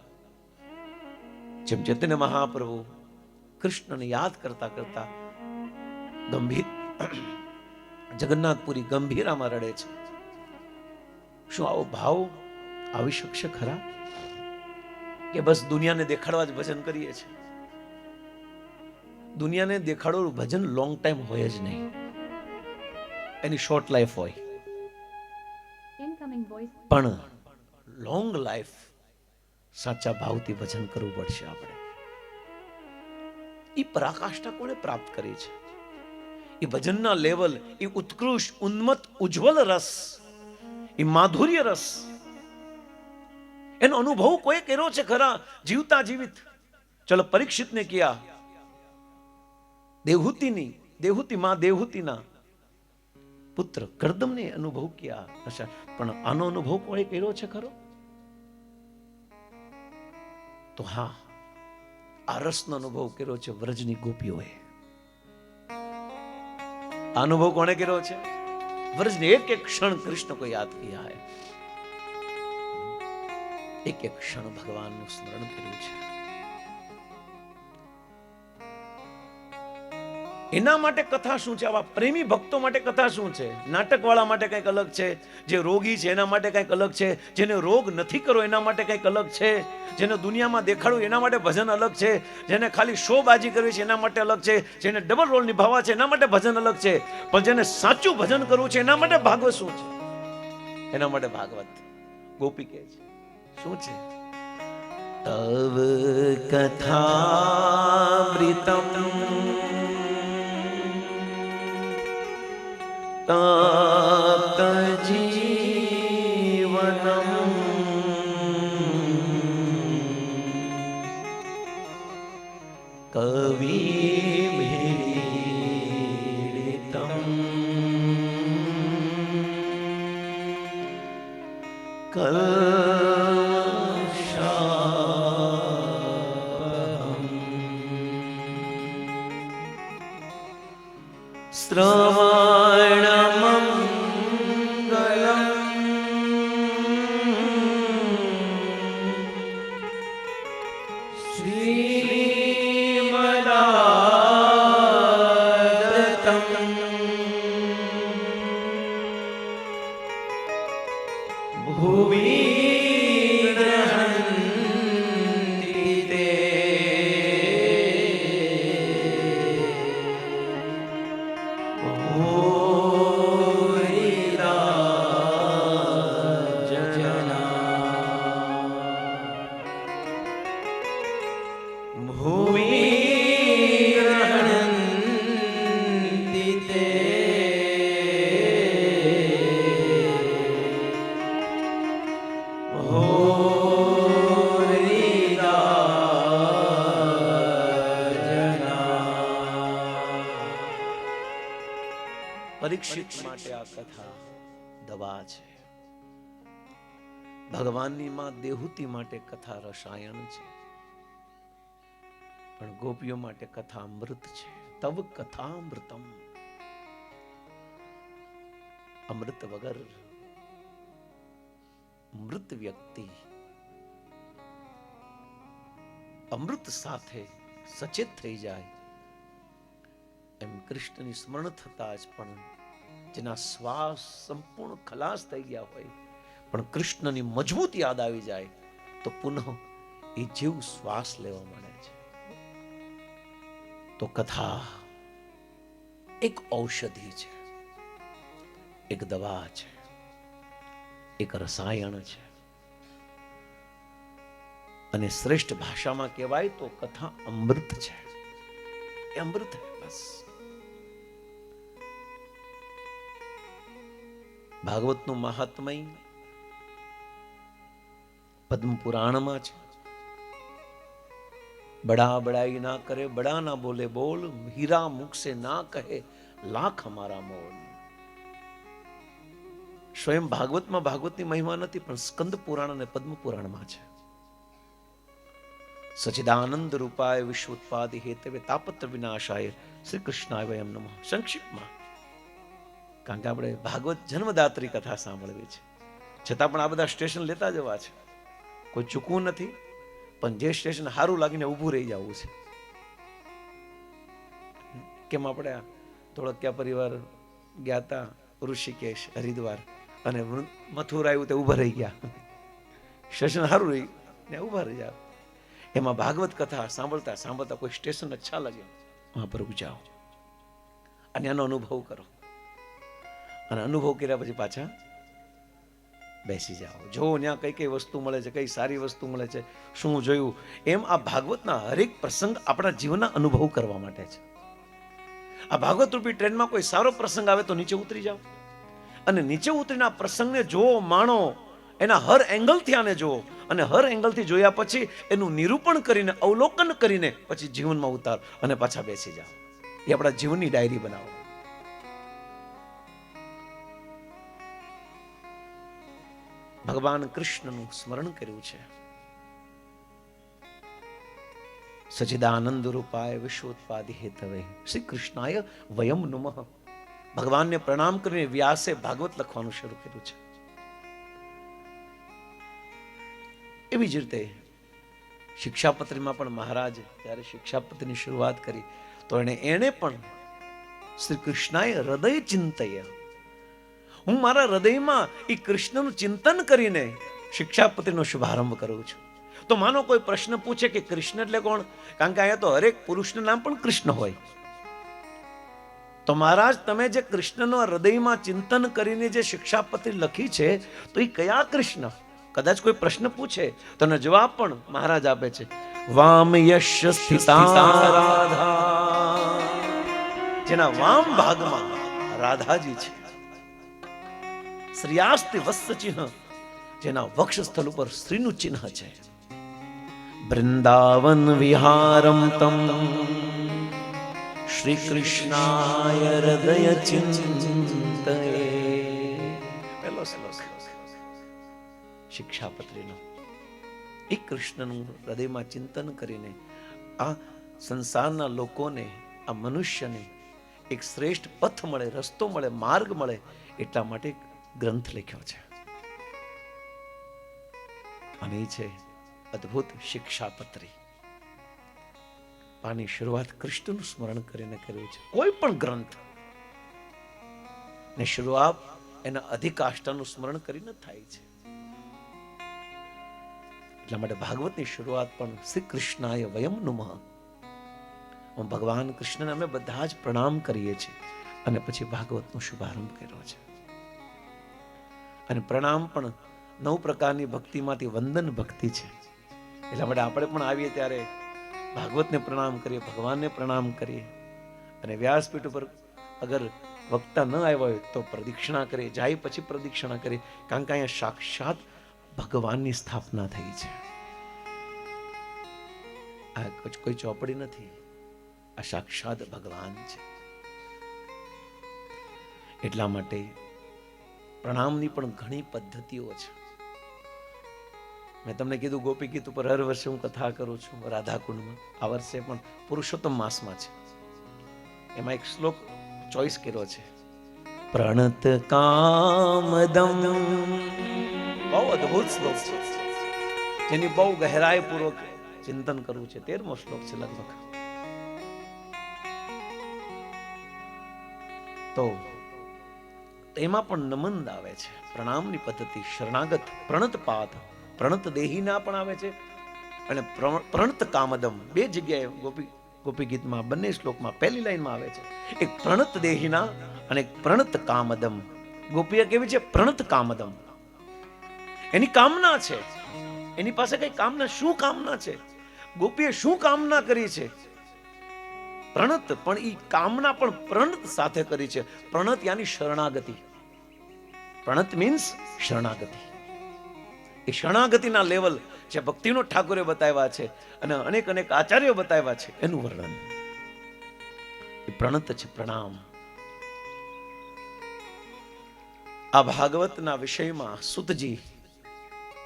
जब चैतन्य महाप्रभु कृष्ण ने याद करता करता गंभीर जगन्नाथपुरी गंभीराમાં રડે છે. શું આવો ભાવ આવી શકશે ખરા? કે બસ દુનિયાને દેખાડવા જ ભજન કરીએ છીએ? દુનિયાને દેખાડવાનું ભજન લોંગ ટાઈમ હોય જ નહીં, એની શોર્ટ લાઈફ હોય, પણ લોંગ લાઈફ સાચા ભાવથી ભજન કરવું પડશે આપણે. એ પરાકાષ્ઠા કોણે પ્રાપ્ત કરી છે? એ ભજનના લેવલ, એ ઉત્કૃષ્ટ ઉન્મત્ત ઉજ્જવલ રસ, એ માધુર્ય રસ, એનો અનુભવ કોઈ કર્યો છે ખરા જીવતા જીવિત? ચલો પરીક્ષિતને કિયા, देवहूतिनी देवहूति मां देवहूतिना पुत्र कर्दमने अनुभव किया अच्छा, पण आनो अनुभव कोई कर्यो छे खरो? तो हाँ, आ रसनो अनुभव कर्यो छे व्रजनी गोपीओए. अनुभव कोने कर्यो छे? व्रजने एक एक क्षण कृष्ण को याद किया है, एक एक क्षण भगवान नु स्मरण कर्युं छे. એના માટે કથા શું છે? આવા પ્રેમી ભક્તો માટે કથા શું છે? નાટકવાળા માટે કંઈક અલગ છે, જે રોગી છે એના માટે કંઈક અલગ છે, જેને રોગ નથી કરવો એના માટે કંઈક અલગ છે, જેને દુનિયામાં દેખાડવું એના માટે ભજન અલગ છે, જેને ખાલી શોબાજી કરવી છે એના માટે અલગ છે, જેને ડબલ રોલ નિભાવવા છે એના માટે ભજન અલગ છે, પણ જેને સાચું ભજન કરવું છે એના માટે ભાગવત શું છે? એના માટે ભાગવત ગોપી કહે છે શું છે? તવ કથામૃતમ તપ્ત જીવનમ કવિ કલશાપહમ શ્રવણમંગલમ શ્રીમદાદતમ ભુવિ ગૃહન્તિ તે ભૂરિદા જના ભુવિ ગૃહન્તિ તે પરીક્ષિત માટે આ કથા દવા છે. ભગવાનની માં દેહુતી માટે કથા રસાયણ છે, પણ ગોપીઓ માટે કથા અમૃત છે. તવ કથા અમૃતમ. અમૃત વગર મૃત વ્યક્તિ અમૃત સાથે સચેત થઈ જાય એમ કૃષ્ણની સ્મરણ થતા જ પણ જેના શ્વાસ સંપૂર્ણ ખલાસ થઈ ગયા હોય પણ કૃષ્ણની મજબૂત યાદ આવી જાય તો પુનઃ એ જીવ શ્વાસ લેવા મળે છે. તો કથા એક ઔષધિ છે, એક દવા છે, એક રસાયણ છે. અને શ્રેષ્ઠ ભાષામાં કહેવાય તો કથા અમૃત છે. એ અમૃત છે બસ. ભાગવતનું મહાત્મય પદ્મ પુરાણમાં છે. બડા બડાઈ ના કરે, બડા ના બોલે બોલ, હીરા મુખ સે ના કહે લાખ હમારા મોલ. સ્વયં ભાગવતમાં ભાગવતની મહિમા નથી, પણ સ્કંદ પુરાણ અને પદ્મ પુરાણમાં છે. સચિદાનંદ રૂપાય વિશ્વોત્પાદિ હેતવે તાપત્ર વિનાશાય શ્રી કૃષ્ણાય વયમ નમઃ. સંક્ષિપ્તમાં, કારણ કે આપણે ભાગવત જન્મદાત્રી કથા સાંભળવી છે, છતાં પણ આ બધા સ્ટેશન લેતા જવા છે. કોઈ ચૂકવું નથી, પણ જે સ્ટેશન સારું લાગીને ઊભું રહી જવું છે. કેમ આપણે ધોળકિયા પરિવાર ગયા હતા ઋષિકેશ, હરિદ્વાર, અને મથુરા આવ્યું તે ઊભા રહી ગયા. સ્ટેશન સારું રહી ને ઊભા રહી જાવ. એમાં ભાગવત કથા સાંભળતા સાંભળતા કોઈ સ્ટેશન અચ્છા લાગે વહાં પર ઉભી જાઓ અને એનો અનુભવ કરો. અને અનુભવ કર્યા પછી પાછા બેસી જાઓ. જો ત્યાં કઈ કઈ વસ્તુ મળે છે, કઈ સારી વસ્તુ મળે છે, શું જોયું. એમ આ ભાગવતના હરેક પ્રસંગ આપણા જીવનના અનુભવ કરવા માટે છે. આ ભાગવત રૂપી ટ્રેનમાં કોઈ સારો પ્રસંગ આવે તો નીચે ઉતરી જાઓ અને નીચે ઉતરીને આ પ્રસંગને જુઓ, માણો, એના હર એંગલથી આને જુઓ અને હર એંગલથી જોયા પછી એનું નિરૂપણ કરીને, અવલોકન કરીને પછી જીવનમાં ઉતાર અને પાછા બેસી જાઓ. એ આપણા જીવનની ડાયરી બનાવો. ભગવાન કૃષ્ણનું સ્મરણ કર્યું છે. સચિદાનંદ રૂપાય વિશ્વોત્પાદિ હેતવે શ્રી કૃષ્ણાય વયમ નમઃ. ભગવાનને પ્રણામ કરીને વ્યાસે ભાગવત લખવાનું શરૂ કર્યું છે. એવી જ રીતે શિક્ષાપત્રીમાં પણ મહારાજ જ્યારે શિક્ષાપત્રીની શરૂઆત કરી તો એને પણ શ્રી કૃષ્ણાય હૃદય ચિંતય, હું મારા હૃદયમાં એ કૃષ્ણનું ચિંતન કરીને શિક્ષાપત્રીનો શુભારંભ કરું છું. તો માનો કોઈ પ્રશ્ન પૂછે કે કૃષ્ણ એટલે કોણ, કારણ કે અહીંયા તો હરેક પુરુષનું નામ પણ કૃષ્ણ હોય. તો મહારાજ તમે જે કૃષ્ણનો હૃદયમાં ચિંતન કરીને જે શિક્ષાપત્રી લખી છે તો એ કયા કૃષ્ણ? કદાચ કોઈ પ્રશ્ન પૂછે તો એનો જવાબ પણ મહારાજ આપે છે. વામ યશ સ્થિતા રાધા, જેના વામ ભાગમાં રાધાજી છે. શ્રીયાસ્તિ વત્સ ચિહ્ન, જેના વક્ષસ્થળ ઉપર શ્રીનું ચિહ્ન છે. વૃંદાવન વિહારમ તમ શ્રી કૃષ્ણાય હૃદય ચિંતયે. પહેલો શ્લોક શિક્ષાપત્રીનો. એ કૃષ્ણનું હૃદયમાં ચિંતન કરીને આ સંસારના લોકોને, આ મનુષ્યને એક શ્રેષ્ઠ પથ મળે, રસ્તો મળે, માર્ગ મળે, એટલા માટે ગ્રંથ લખ્યો છે. અને એ છે અદ્ભુત શિક્ષાપત્રી. આની શરૂઆત કૃષ્ણનું સ્મરણ કરીને કર્યું છે. કોઈ પણ ગ્રંથ ને શરૂઆત એના અધિકાષ્ટાનું સ્મરણ કરીને થાય છે. એટલા માટે ભાગવતની શરૂઆત પણ શ્રી કૃષ્ણાય વયમ નુમઃ. ભગવાન કૃષ્ણને અમે બધા જ પ્રણામ કરીએ છીએ અને પછી ભાગવતનો શુભારંભ કર્યો છે. અને પ્રણામ પણ 9 પ્રકારની ભક્તિમાંથી વંદન ભક્તિ છે. એટલા માટે આપણે પણ આવીએ ત્યારે ભાગવતને પ્રણામ કરીએ, ભગવાનને પ્રણામ કરીએ. અને વ્યાસપીઠ ઉપર અગર વક્તા ન આવ્યા હોય તો પ્રદક્ષિણા કરીએ, જાય પછી પ્રદક્ષિણા કરીએ. કારણ કે અહીંયા સાક્ષાત ભગવાનની સ્થાપના થઈ છે. આ કોઈ ચોપડી નથી, આ સાક્ષાત ભગવાન છે. એટલા માટે પ્રણામની પણ ઘણી પદ્ધતિઓ છે. મેં તમને કીધું ગોપી ગીત ઉપર હર વર્ષે હું કથા કરું છું રાધાકુંડમાં. આ વર્ષે પણ પુરુષોત્તમ માસમાં છે. એમાં એક શ્લોક ચોઈસ કર્યો છે, પ્રણત કામદમ. બહુ અદ્ભુત શ્લોક છે, જેની બહુ ગહેરાઈ પૂર્વક ચિંતન કરવું છે. 13મો શ્લોક છે લગભગ. તો એમાં પણ નમન આવે છે, પ્રણામની પદ્ધતિ, શરણાગત, પ્રણત પાદ, પ્રણત દેહીના પણ આવે છે અને પ્રણત કામદમ. 2 જગ્યાએ ગોપી ગીતમાં બંને શ્લોકમાં પહેલી લાઈનમાં આવે છે. એક પ્રણત દેહીના અને એક પ્રણત કામદમ. ગોપીએ કેવી છે? પ્રણત કામદમ. એની કામના છે, એની પાસે કઈ કામના, શું કામના છે? ગોપીએ શું કામના કરી છે? પ્રણત, પણ ઈ કામના પણ પ્રણત સાથે કરી છે. પ્રણત યાની શરણાગતિ. પ્રણત મીન્સ શરણાગતિ. એ શરણાગતિના લેવલ જે ભક્તિનો ઠાકોરે બતાવ્યા છે અને અનેક આચાર્યો બતાવ્યા છે, એનું વર્ણન એ પ્રણત છે, પ્રણામ. આ ભાગવતના વિષયમાં સુતજી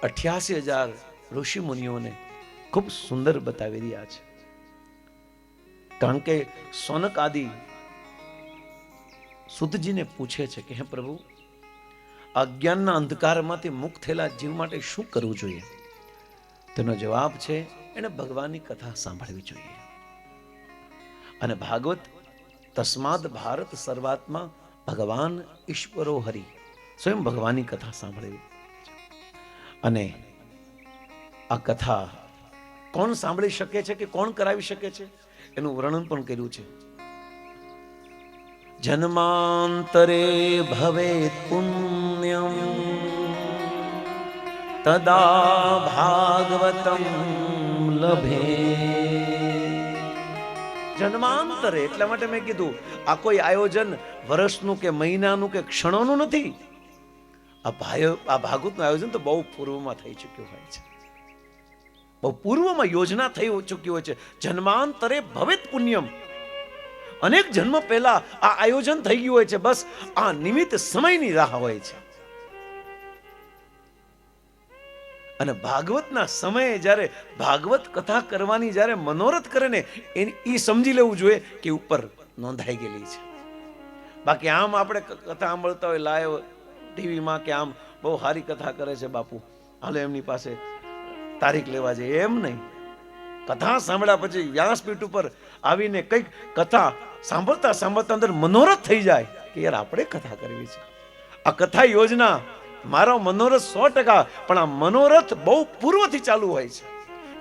88,000 ઋષિ મુનિઓને ખૂબ સુંદર બતાવી રહ્યા છે. કારણ કે સોનક આદિ સુતજીને પૂછે છે કે હે પ્રભુ, અજ્ઞાનના અંધકારમાંથી મુક્ત થયેલા જીવ માટે શું કરવું જોઈએ? તેનો જવાબ છે એને ભગવાનની કથા સાંભળવી જોઈએ. અને ભાગવત તસ્માદ ભારત સર્વાત્મા ભગવાન ઈશ્વરો હરિ, સ્વયં ભગવાનની કથા સાંભળવી. અને આ કથા કોણ સાંભળી શકે છે કે કોણ કરાવી શકે છે એનું વર્ણન પણ કર્યું છે. જન્માંતરે ભવેત પુણ્યમ તદા ભાગવતમ લભે. જન્માંતરે એટલા માટે મેં કીધું આ કોઈ આયોજન વર્ષનું કે મહિનાનું કે ક્ષણોનું નથી. આ ભાગવતનું આયોજન તો બહુ પૂર્વમાં થઈ ચૂક્યું હોય છે, બહુ પૂર્વમાં યોજના થઈ ચૂકી હોય છે. જન્માંતરે ભવેત પુણ્યમ, અનેક જન્મ પહેલા આ આયોજન થઈ ગયું હોય છે. બસ આ નિમિત્ત સમયની રાહ હોય છે. અને ભાગવતના સમયે જ્યારે ભાગવત કથા કરવાની જ્યારે મનોરથ કરે ને, એ સમજી લેવું જોઈએ કે ઉપર નોંધાઈ ગયેલી છે. બાકી આમ આપણે કથા સાંભળતા હોય લાઈવ ટીવીમાં કે આમ બહુ સારી કથા કરે છે બાપુ, હાલો એમની પાસે તારીખ લેવા જઈએ, એમ નહીં. કથા સાંભળ્યા પછી વ્યાસપીઠ ઉપર આવીને કંઈક કથા સાંભળતા સાંભળતા અંદર મનોરથ થઈ જાય કે યાર આપણે કથા કરવી છે. આ કથા યોજના મારો મનોરથ 100%, પણ આ મનોરથ બહુ પૂર્વથી ચાલુ હોય છે.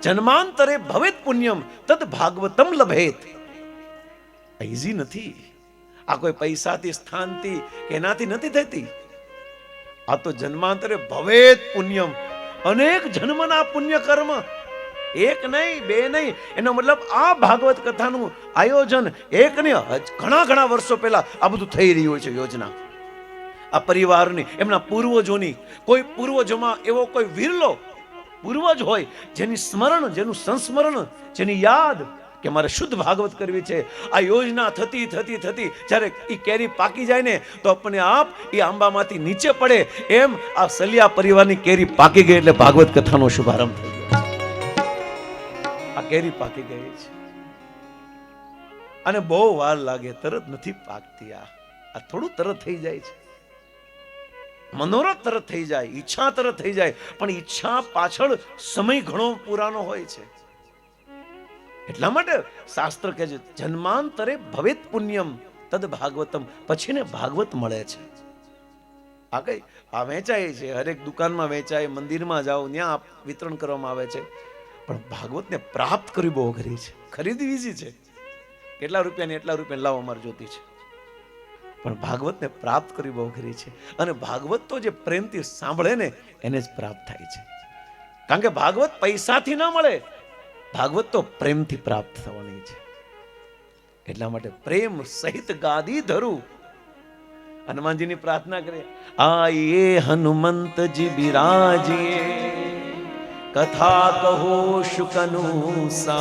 જન્માંતરે ભવેત પુણ્યમ તદ ભાગવતમ લભેત. ઈઝી નથી. આ કોઈ પૈસાથી, સ્થાનથી કે એનાથી નથી થતી. આ તો જન્માંતરે ભવેત પુણ્યમ, અનેક જન્મના પુણ્ય કર્મ, એક નહીં, બે નહીં. એનો મતલબ આ ભાગવત કથાનું આયોજન એક નહીં, ઘણા વર્ષો પહેલા આ બધું થઈ રહ્યું છે યોજના. આ પરિવારની, એમના પૂર્વજોની. કોઈ પૂર્વજોમાં એવો કોઈ વિરલો પૂર્વજ હોય જેની સ્મરણ, જેનું સંસ્મરણ, જેની યાદ કે મારે શુદ્ધ ભાગવત કરવી છે. આ યોજના થતી થતી થતી જ્યારે એ કેરી પાકી જાય ને તો આપણે આપ એ આંબામાંથી નીચે પડે એમ આ સલિયા પરિવારની કેરી પાકી ગઈ એટલે ભાગવત કથાનો શુભારંભ થઈ ગયો છે. આ કેરી પાકી ગઈ છે અને બહુ વાર લાગે, તરત નથી પાકતી. આ થોડું તરત થઈ જાય છે. મનોરથ તરત થઈ જાય, ઈચ્છા તરત થઈ જાય, પણ ઈચ્છા પાછળ સમય ઘણો પુરાનો હોય છે. એટલા માટે શાસ્ત્ર કહે છે જન્માંતરે ભવેત પુણ્યમ તદ ભાગવતમ, પછી ને ભાગવત મળે છે. આ કઈ આ વેચાય છે, હરેક દુકાનમાં વેચાય, મંદિરમાં જાઓ ત્યાં વિતરણ કરવામાં આવે છે, પણ ભાગવતને પ્રાપ્ત કરવી બહુ અઘરી છે. ખરીદવી ઈઝી છે, કેટલા રૂપિયાની એટલા રૂપિયા લાવો અમારે જોતી છે, પણ ભાગવતને પ્રાપ્ત કરવી બહુ અઘરી છે. અને ભાગવત તો જે પ્રેમથી સાંભળે ને એને જ પ્રાપ્ત થાય છે. કારણ કે ભાગવત પૈસાથી ના મળે, ભાગવત તો પ્રેમથી પ્રાપ્ત થવાની છે. એટલા માટે પ્રેમ સહિત ગાદી ધરું. હનુમાનજીની પ્રાર્થના કરે, આઈએ હનુમંતજી બિરાજીએ, કથા કહો શુકનુસા,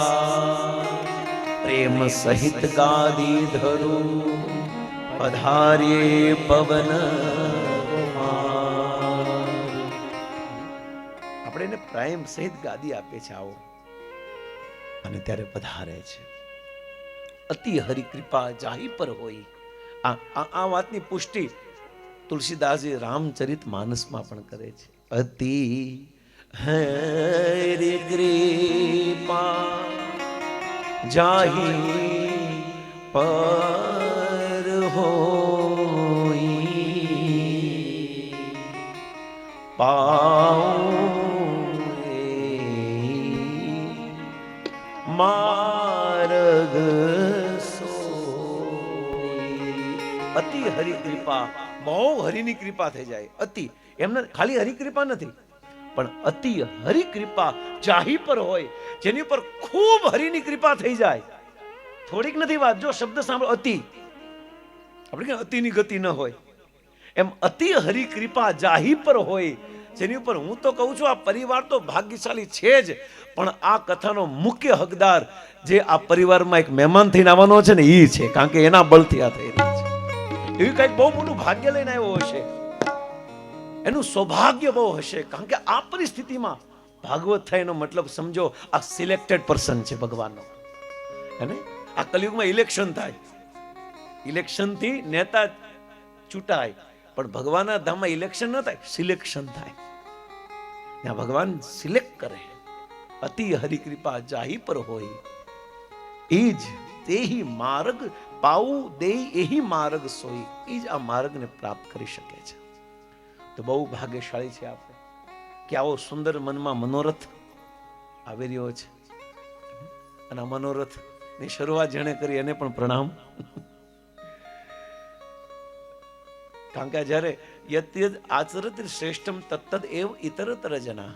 પ્રેમ સહિત ગાદી ધરું, પધારીએ પવન. આપણે એને પ્રેમ સહિત ગાદી આપે છે, આવો. અને ત્યારે પધારે છે. અતિ હરિ કૃપા જાહી પર હોય. આ વાતની પુષ્ટિ તુલસીદાસજી રામચરિત માનસમાં પણ કરે છે. અતિ હરિ કૃપા જાહી પર હોય, માર્ગ અતિ હરિ કૃપા, બહુ હરિની કૃપા થઈ જાય. અતિ એમને ખાલી હરિ કૃપા નથી, પણ અતિ હરિ કૃપા જાહી પર હોય, જેની પર ખૂબ હરિની કૃપા થઈ જાય. થોડીક નથી વાત. જો શબ્દ સાંભળો અતિ, આપણે કે અતિની ગતિ ન હોય, એમ અતિ હરિ કૃપા જાહી પર હોય, જેની ઉપર હું તો કહું છું આ પરિવાર તો ભાગ્યશાળી છે જ, પણ આ કથાનો મુખ્ય હકદાર જે આ પરિવારમાં એક મહેમાન થઈને આવવાનો છે ને એ છે. કારણ કે એના બળથી આ થઈ રહી છે. એવી કંઈક બહુ મોટું ભાગ્ય લઈને આવ્યો હશે, એનું સૌભાગ્ય બહુ હશે. કારણ કે આ પરિસ્થિતિમાં ભાગવત થાય એનો મતલબ સમજો આ સિલેક્ટેડ પર્સન છે ભગવાનનો. અને આ કલિયુગમાં ઇલેક્શન થાય, ઇલેક્શનથી નેતા ચૂંટાય, પણ ભગવાનના ધામમાં ઇલેક્શન ન થાય, સિલેક્શન થાય. ત્યાં ભગવાન સિલેક્ટ કરે. અતિ હરિ કૃપા જાહી પર હોય, એ જ તેહી માર્ગ પાઉ દેઈ એહી માર્ગ સોઈ. એ જ આ માર્ગને પ્રાપ્ત કરી શકે છે. તો બહુ ભાગ્યશાળી છે આપણે કે આવો સુંદર મનમાં મનોરથ આવી રહ્યો છે. અને આ મનોરથની શરૂઆત જેણે કરી એને પણ પ્રણામ. કારણ કે જ્યારે યત્યદ આચરત શ્રેષ્ઠમ તત્તદ એવ ઇતરતર જના,